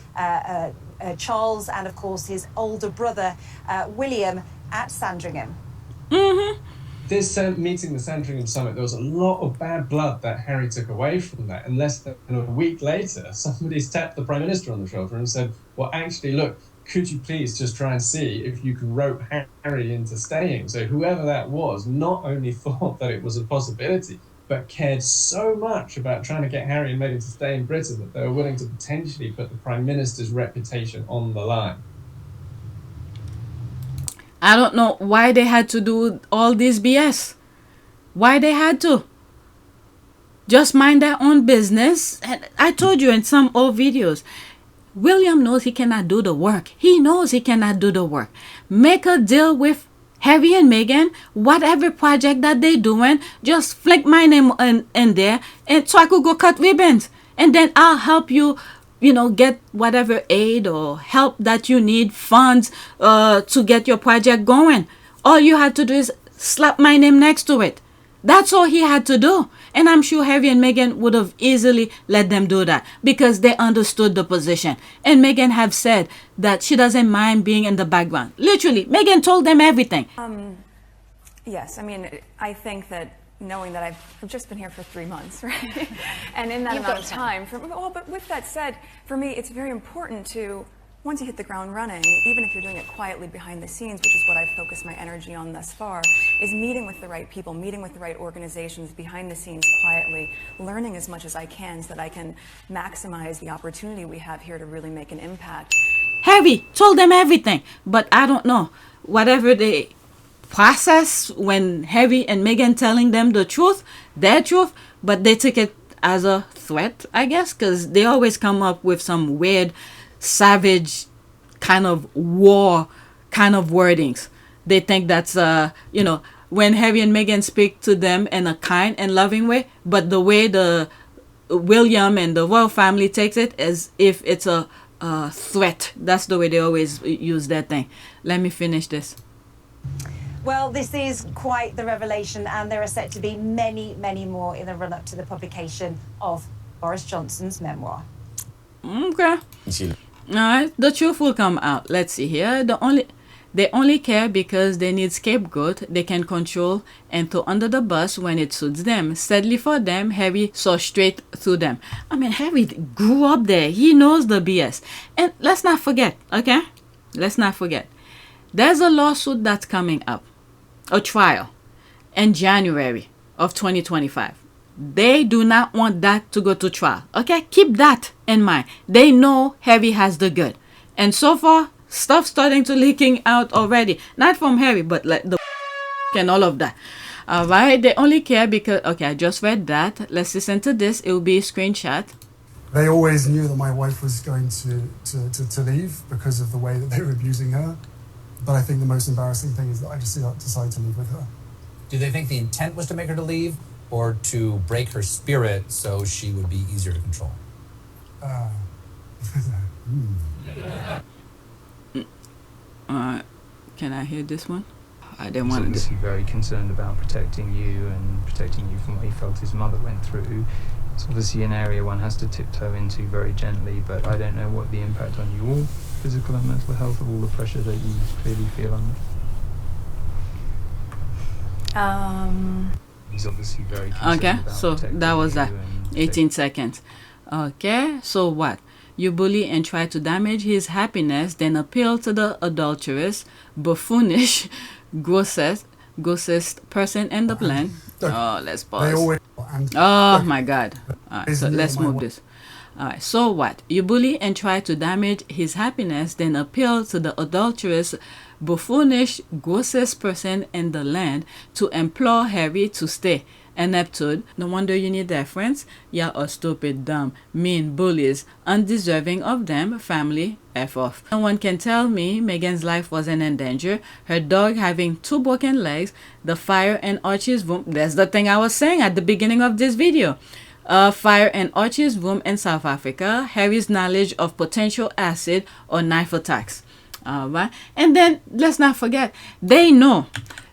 Charles, and of course his older brother, William, at Sandringham. This meeting, the Sandringham Summit, there was a lot of bad blood that Harry took away from that. And less than a week later, somebody's tapped the Prime Minister on the shoulder and said, well, actually, look, could you please just try and see if you can rope Harry into staying? So whoever that was not only thought that it was a possibility, but cared so much about trying to get Harry and Meghan to stay in Britain that they were willing to potentially put the Prime Minister's reputation on the line. I don't know why they had to do all this BS. Why they had to. Just mind their own business. And I told you in some old videos, William knows he cannot do the work. He knows he cannot do the work. Make a deal with Harry and Meghan. Whatever project that they doing, just flick my name in there, and so I could go cut ribbons. And then I'll help you, you know, get whatever aid or help that you need, funds to get your project going. All you had to do is slap my name next to it. That's all he had to do. And I'm sure Harry and Meghan would have easily let them do that because they understood the position. And Meghan have said that she doesn't mind being in the background. Literally, Meghan told them everything. Yes, I mean, I think that knowing that I've just been here for 3 months, right? And in that amount of time, but with that said, for me, it's very important to, once you hit the ground running, even if you're doing it quietly behind the scenes, which is what I've focused my energy on thus far, is meeting with the right people, meeting with the right organizations behind the scenes quietly, learning as much as I can so that I can maximize the opportunity we have here to really make an impact. Harry told them everything, but I don't know. Whatever they process when Harry and Meghan telling them the truth, their truth, but they took it as a threat, I guess, because they always come up with some weird savage kind of war kind of wordings. They think that's you know, when Harry and Meghan speak to them in a kind and loving way, but the way the William and the royal family takes it as if it's a threat. That's the way they always use that thing. Let me finish this. Well, this is quite the revelation, and there are set to be many, many more in the run-up to the publication of Boris Johnson's memoir. Okay. Alright, the truth will come out. Let's see here. They only care because they need scapegoat they can control and throw under the bus when it suits them. Sadly for them, Harry saw straight through them. I mean, Harry grew up there. He knows the BS. And let's not forget, okay? Let's not forget. There's a lawsuit that's coming up, a trial, in January of 2025. They do not want that to go to trial. Okay, keep that in mind. They know Harry has the good. And so far, stuff starting to leaking out already. Not from Harry, but like the and all of that. Alright, they only care because... Okay, I just read that. Let's listen to this. It will be a screenshot. They always knew that my wife was going to leave because of the way that they were abusing her. But I think the most embarrassing thing is that I just decided to leave with her. Do they think the intent was to make her to leave, or to break her spirit so she would be easier to control? Can I hear this one? I didn't He's want to. obviously very concerned about protecting you and protecting you from what he felt his mother went through. It's obviously an area one has to tiptoe into very gently, but I don't know what the impact on you all, physical and mental health, of all the pressure that you clearly feel under. He's obviously very concerned Okay, about so protecting that was you that. and 18 seconds. Okay, so what? You bully and try to damage his happiness, then appeal to the adulterous, buffoonish, grossest person in the land. Oh, let's pause. Oh my God. Alright, so let's move this. Alright, so what? You bully and try to damage his happiness, then appeal to the adulterous, buffoonish, grossest person in the land to implore Harry to stay. Ineptitude. No wonder you need their friends. Y'all are stupid, dumb, mean bullies, undeserving of them. Family, F off. No one can tell me Meghan's life wasn't in danger. Her dog having 2 broken legs, the fire in Archie's room. That's the thing I was saying at the beginning of this video. Fire in Archie's room in South Africa. Harry's knowledge of potential acid or knife attacks. Alright, and then let's not forget, they know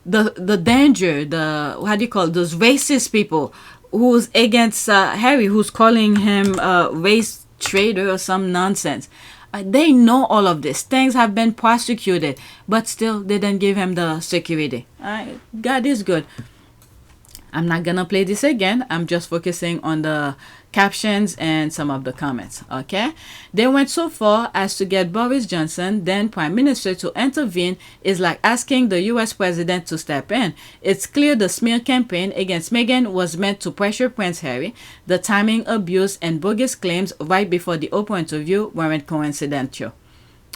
the danger, the what do you call it, those racist people who's against Harry, who's calling him race traitor or some nonsense. They know all of this. Things have been prosecuted, but still they didn't give him the security. God is good. I'm not gonna play this again. I'm just focusing on the captions and some of the comments. Okay, they went so far as to get Boris Johnson, then Prime Minister, to intervene is like asking the US President to step in. It's clear the smear campaign against Meghan was meant to pressure Prince Harry. The timing, abuse, and bogus claims right before the Oprah interview weren't coincidental.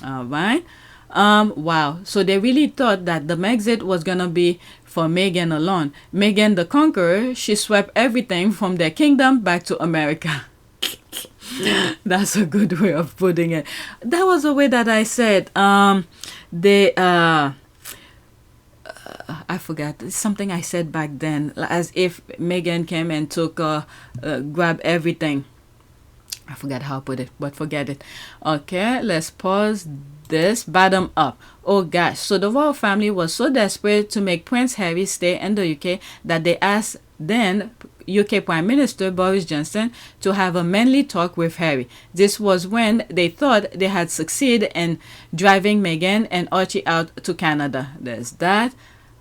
All right. Wow. So they really thought that the Megxit was gonna be for Meghan alone. Meghan the Conqueror, she swept everything from their kingdom back to America. That's a good way of putting it. That was the way that I said. I forgot. It's something I said back then, as if Meghan came and took, grabbed everything. I forgot how to put it, but forget it. Okay, let's pause this. Bottom up. Oh gosh. So the royal family was so desperate to make Prince Harry stay in the UK that they asked then UK Prime Minister Boris Johnson to have a manly talk with Harry. This was when they thought they had succeeded in driving Meghan and Archie out to Canada. There's that.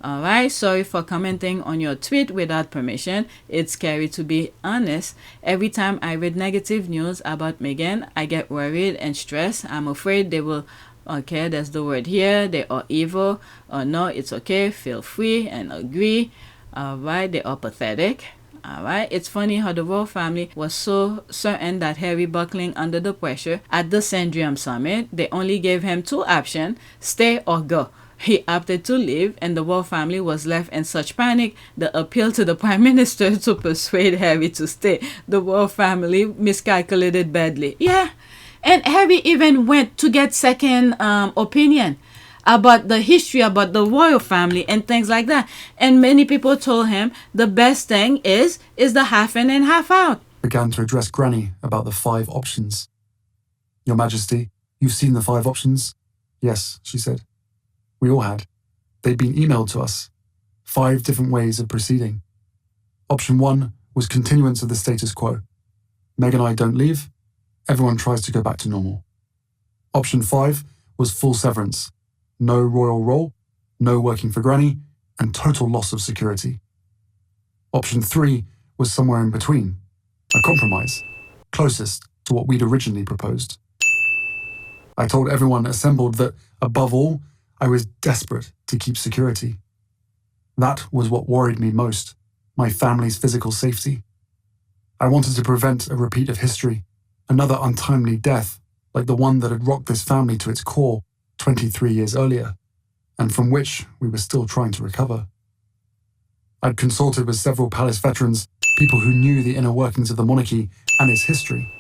Alright, sorry for commenting on your tweet without permission. It's scary, to be honest. Every time I read negative news about Meghan, I get worried and stressed. I'm afraid they will, okay, that's the word here, they are evil. Or no, it's okay, feel free and agree. Alright, they are pathetic. Alright, it's funny how the royal family was so certain that Harry buckling under the pressure at the Sandringham summit. They only gave him two options, stay or go. He opted to leave, and the royal family was left in such panic. The appeal to the Prime Minister to persuade Harry to stay. The royal family miscalculated badly. Yeah, and Harry even went to get second opinion about the history, about the royal family and things like that. And many people told him the best thing is the half in and half out. Began to address Granny about the 5 options. Your Majesty, you've seen the 5 options? Yes, she said. We all had. They'd been emailed to us. 5 different ways of proceeding. Option 1 was continuance of the status quo. Meg and I don't leave. Everyone tries to go back to normal. Option 5 was full severance. No royal role, no working for Granny, and total loss of security. Option 3 was somewhere in between. A compromise, closest to what we'd originally proposed. I told everyone assembled that, above all, I was desperate to keep security. That was what worried me most, my family's physical safety. I wanted to prevent a repeat of history, another untimely death like the one that had rocked this family to its core 23 years earlier, and from which we were still trying to recover. I'd consulted with several palace veterans, people who knew the inner workings of the monarchy and its history,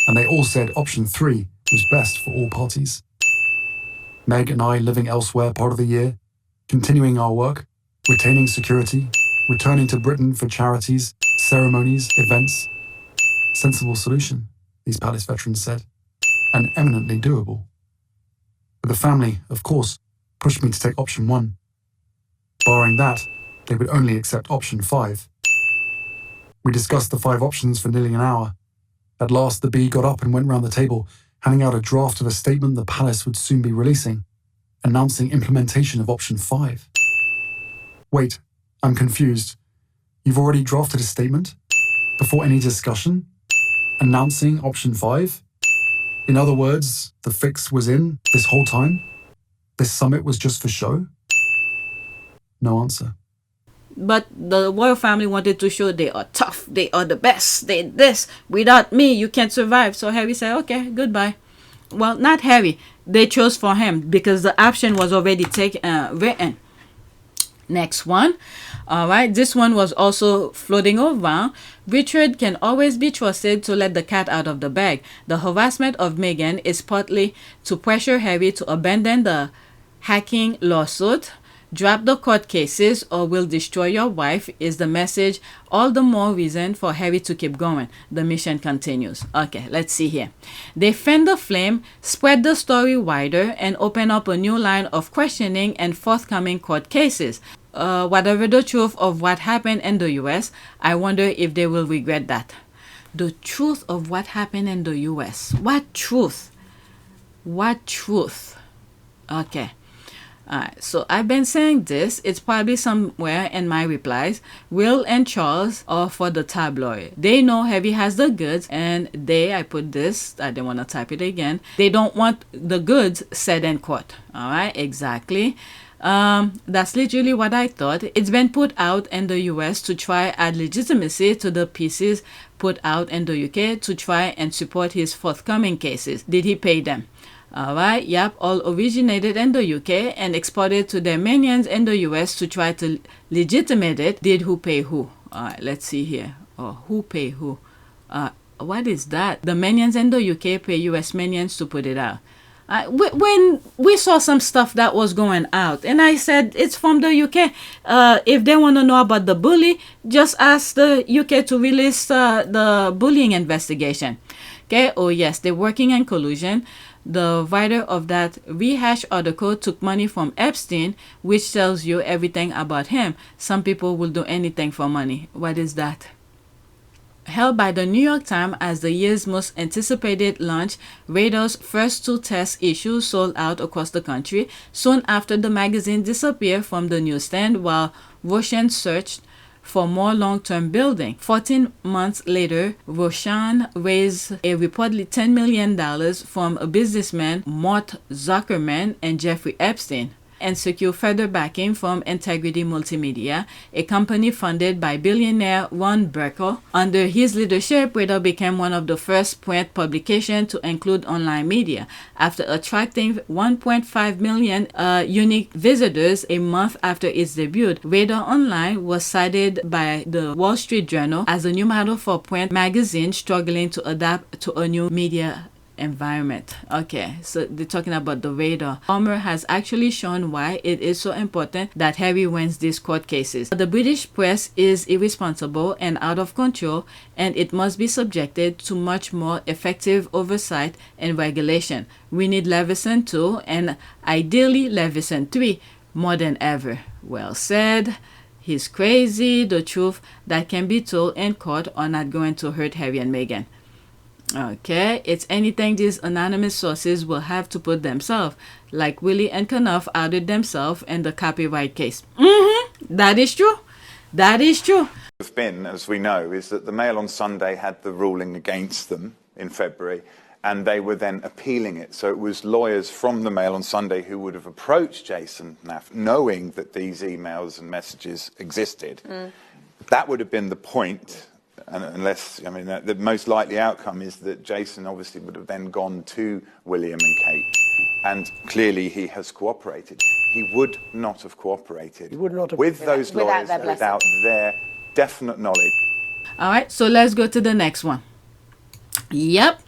and they all said option 3 was best for all parties. Meg and I living elsewhere part of the year, continuing our work, retaining security, returning to Britain for charities, ceremonies, events. Sensible solution, these palace veterans said, and eminently doable. But the family, of course, pushed me to take option 1. Barring that, they would only accept option 5. We discussed the 5 options for nearly an hour. At last, the bee got up and went round the table, handing out a draft of a statement the palace would soon be releasing, announcing implementation of option 5. Wait, I'm confused. You've already drafted a statement? Before any discussion? Announcing option 5? In other words, the fix was in this whole time? This summit was just for show? No answer. But the royal family wanted to show they are tough, they are the best, they this, without me you can't survive. So Harry said, okay, goodbye. Well, not Harry, they chose for him because the option was already written. Next one. All right, this one was also floating around. Richard can always be trusted to let the cat out of the bag. The harassment of Meghan is partly to pressure Harry to abandon the hacking lawsuit. Drop the court cases or we'll destroy your wife is the message. All the more reason for Harry to keep going. The mission continues. Okay, let's see here. They fan the flame, spread the story wider, and open up a new line of questioning and forthcoming court cases. Whatever the truth of what happened in the US, I wonder if they will regret that. The truth of what happened in the US. What truth? What truth? Okay. Alright, so I've been saying this. It's probably somewhere in my replies. Will and Charles are for the tabloid. They know Harry has the goods, and I put this, I didn't want to type it again. They don't want the goods said in court. Alright, exactly. That's literally what I thought. It's been put out in the US to try add legitimacy to the pieces put out in the UK to try and support his forthcoming cases. Did he pay them? Alright, yep, all originated in the UK and exported to their minions in the US to try to legitimate it. Did who pay who? Alright, let's see here. Oh, who pay who? What is that? The minions in the UK pay US minions to put it out. When we saw some stuff that was going out, and I said it's from the UK. If they want to know about the bully, just ask the UK to release the bullying investigation. Okay, oh yes, they're working in collusion. The writer of that rehash article took money from Epstein, which tells you everything about him. Some people will do anything for money. What is that? Held by the New York Times as the year's most anticipated launch, Radar's first 2 test issues sold out across the country soon after the magazine disappeared from the newsstand while Roshan searched for more long-term building. 14 months later, Roshan raised a reportedly $10 million from a businessman, Mort Zuckerman, and Jeffrey Epstein, and secured further backing from Integrity Multimedia, a company funded by billionaire Ron Burkle. Under his leadership, Radar became one of the first print publications to include online media. After attracting 1.5 million unique visitors a month after its debut, Radar Online was cited by the Wall Street Journal as a new model for print magazine struggling to adapt to a new media environment. Okay, so they're talking about the Radar. Palmer has actually shown why it is so important that Harry wins these court cases. The British press is irresponsible and out of control, and it must be subjected to much more effective oversight and regulation. We need Leveson 2 and ideally Leveson 3 more than ever. Well said. He's crazy. The truth that can be told in court are not going to hurt Harry and Meghan. Okay, it's anything these anonymous sources will have to put themselves, like Willie and Knuff outed themselves in the copyright case. That is true. That is true. Have been, as we know, is that the Mail on Sunday had the ruling against them in February, and they were then appealing it. So it was lawyers from the Mail on Sunday who would have approached Jason Knaff, knowing that these emails and messages existed. That would have been the point. And unless, I mean, the most likely outcome is that Jason obviously would have then gone to William and Kate, and clearly he has cooperated. He would not have cooperated with those lawyers without their definite knowledge. All right, so let's go to the next one. Yep.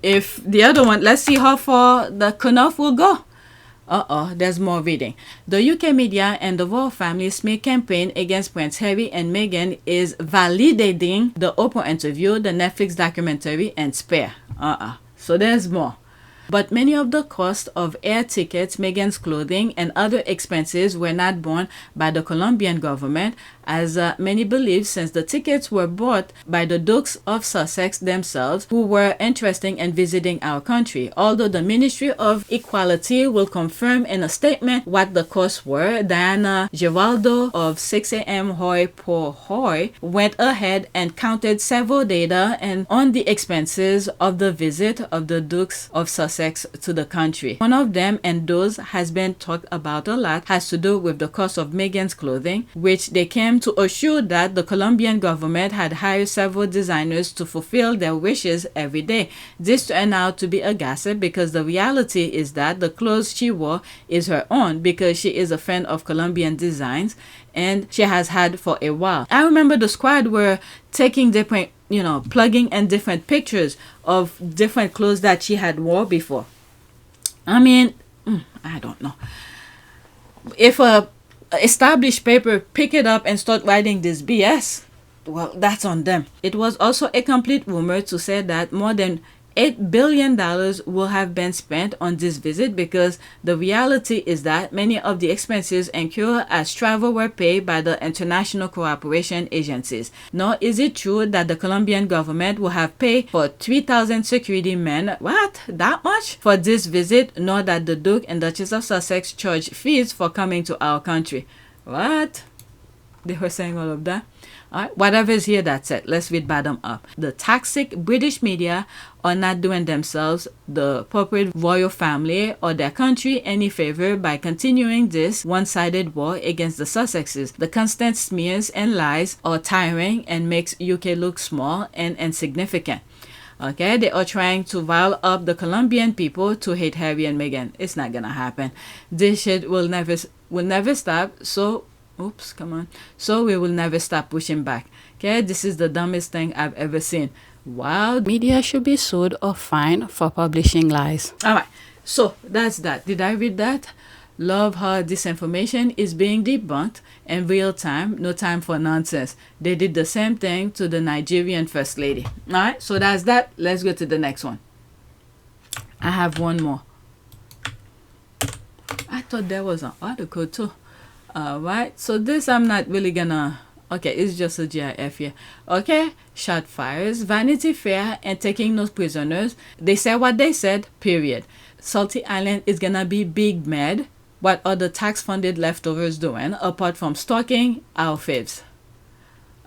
If the other one, let's see how far the Knuff will go. There's more reading. The UK media and the royal family's smear campaign against Prince Harry and Meghan is validating the Oprah interview, the Netflix documentary, and Spare. So there's more. But many of the cost of air tickets, Meghan's clothing, and other expenses were not borne by the Colombian government, as many believe, since the tickets were bought by the Dukes of Sussex themselves, who were interested in visiting our country. Although the Ministry of Equality will confirm in a statement what the costs were, Diana Giraldo of 6am Hoy por Hoy went ahead and counted several data and on the expenses of the visit of the Dukes of Sussex to the country. One of them, and those has been talked about a lot, has to do with the cost of Meghan's clothing, which they came to assure that the Colombian government had hired several designers to fulfill their wishes every day. This turned out to be a gossip, because the reality is that the clothes she wore is her own, because she is a fan of Colombian designs and she has had for a while. I remember the squad were taking different, plugging in different pictures of different clothes that she had wore before. I mean, I don't know. If a established paper pick it up and start writing this BS, well, that's on them. It was also a complete rumor to say that more than $8 billion will have been spent on this visit, because the reality is that many of the expenses incurred as travel were paid by the international cooperation agencies. Nor is it true that the Colombian government will have paid for 3,000 security men, what, that much, for this visit, nor that the Duke and Duchess of Sussex charged fees for coming to our country. What? They were saying all of that? All right, whatever is here, that's it. Let's read bottom up. The toxic British media are not doing themselves, the appropriate royal family, or their country any favor by continuing this one-sided war against the Sussexes. The constant smears and lies are tiring and makes UK look small and insignificant. Okay, they are trying to rile up the Colombian people to hate Harry and Meghan. It's not gonna happen. This shit will never stop. So, So we will never stop pushing back. Okay, this is the dumbest thing I've ever seen. Wow, media should be sued or fined for publishing lies. All right, so that's that. Did I read that? Love how disinformation is being debunked in real time, no time for nonsense. They did the same thing to the Nigerian First Lady. All right, so that's that. Let's go to the next one. I have one more. I thought there was an article too. All right, so this I'm not really gonna... Okay, it's just a GIF here. Okay, shot fires, Vanity Fair, and taking no prisoners. They said what they said, period. Salty Island is gonna be big mad. What are the tax-funded leftovers doing, apart from stalking our faves?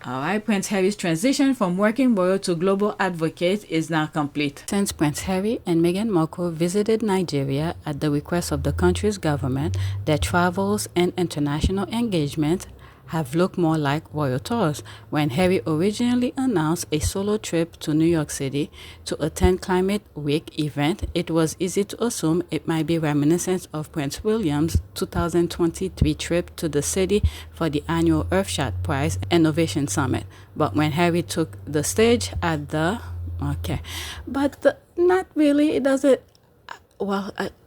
Alright, Prince Harry's transition from working royal to global advocate is now complete. Since Prince Harry and Meghan Markle visited Nigeria at the request of the country's government, their travels and international engagements have looked more like royal tours. When Harry originally announced a solo trip to New York City to attend Climate Week event, it was easy to assume it might be reminiscent of Prince William's 2023 trip to the city for the annual Earthshot Prize Innovation Summit. But when Harry took the stage at the... not really, it doesn't...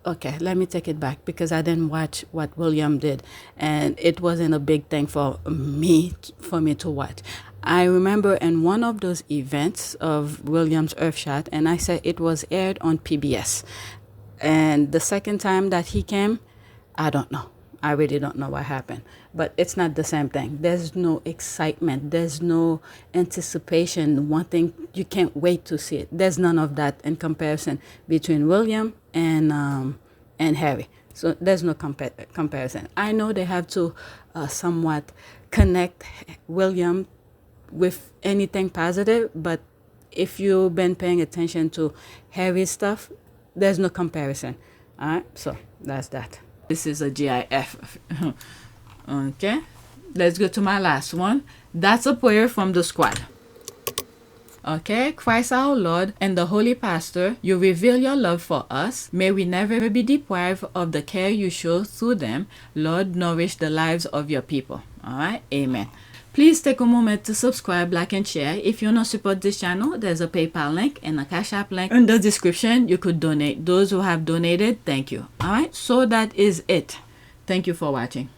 Okay, let me take it back because I didn't watch what William did and it wasn't a big thing for me to watch. I remember in one of those events of William's Earthshot, and I said it was aired on PBS. And the second time that he came, I don't know. I really don't know what happened. But it's not the same thing. There's no excitement. There's no anticipation. One thing, you can't wait to see it. There's none of that in comparison between William and Harry. So there's no comparison. I know they have to somewhat connect William with anything positive, but if you've been paying attention to Harry's stuff, there's no comparison. All right, so that's that. This is a GIF. Okay, let's go to my last one. That's a prayer from the squad. Okay, Christ our Lord and the Holy Pastor, you reveal your love for us. May we never be deprived of the care you show through them. Lord, nourish the lives of your people. All right, amen. Please take a moment to subscribe, like, and share. If you want to support this channel, there's a PayPal link and a Cash App link in the description. You could donate. Those who have donated, thank you. All right, so that is it. Thank you for watching.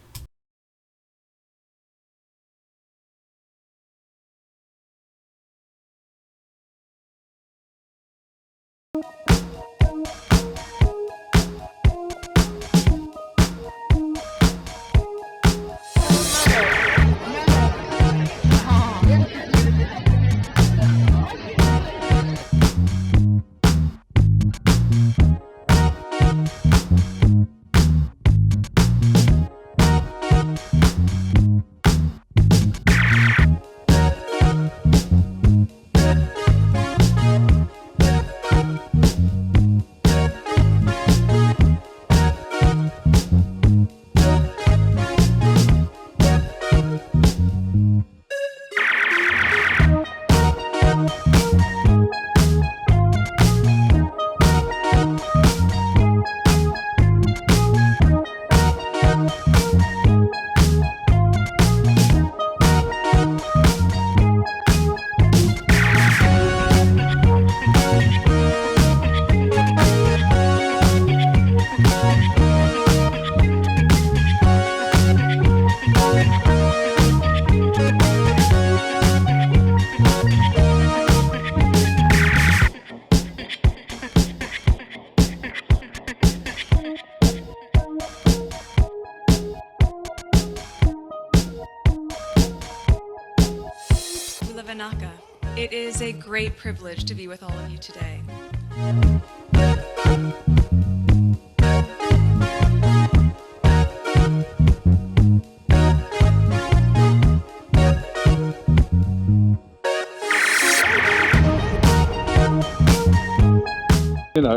It is a great privilege to be with all of you today.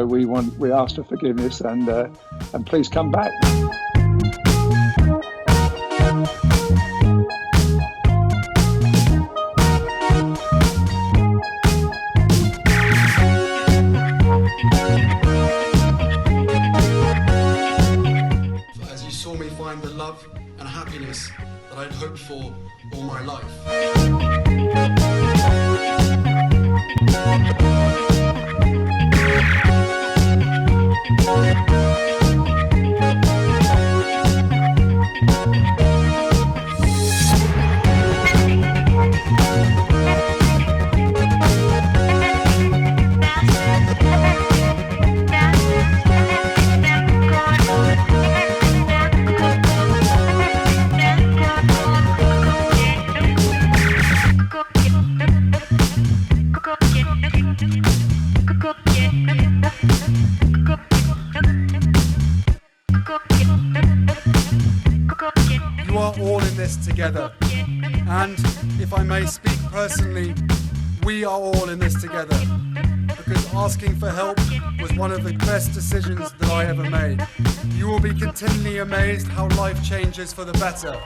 So we ask for forgiveness, and please come back. As you saw me find the love and happiness that I'd hoped for all my life. You are all in this together. And if I may speak personally, we are all in this together. Because asking for help was one of the best decisions that I ever made. You will be continually amazed how life changes for the better.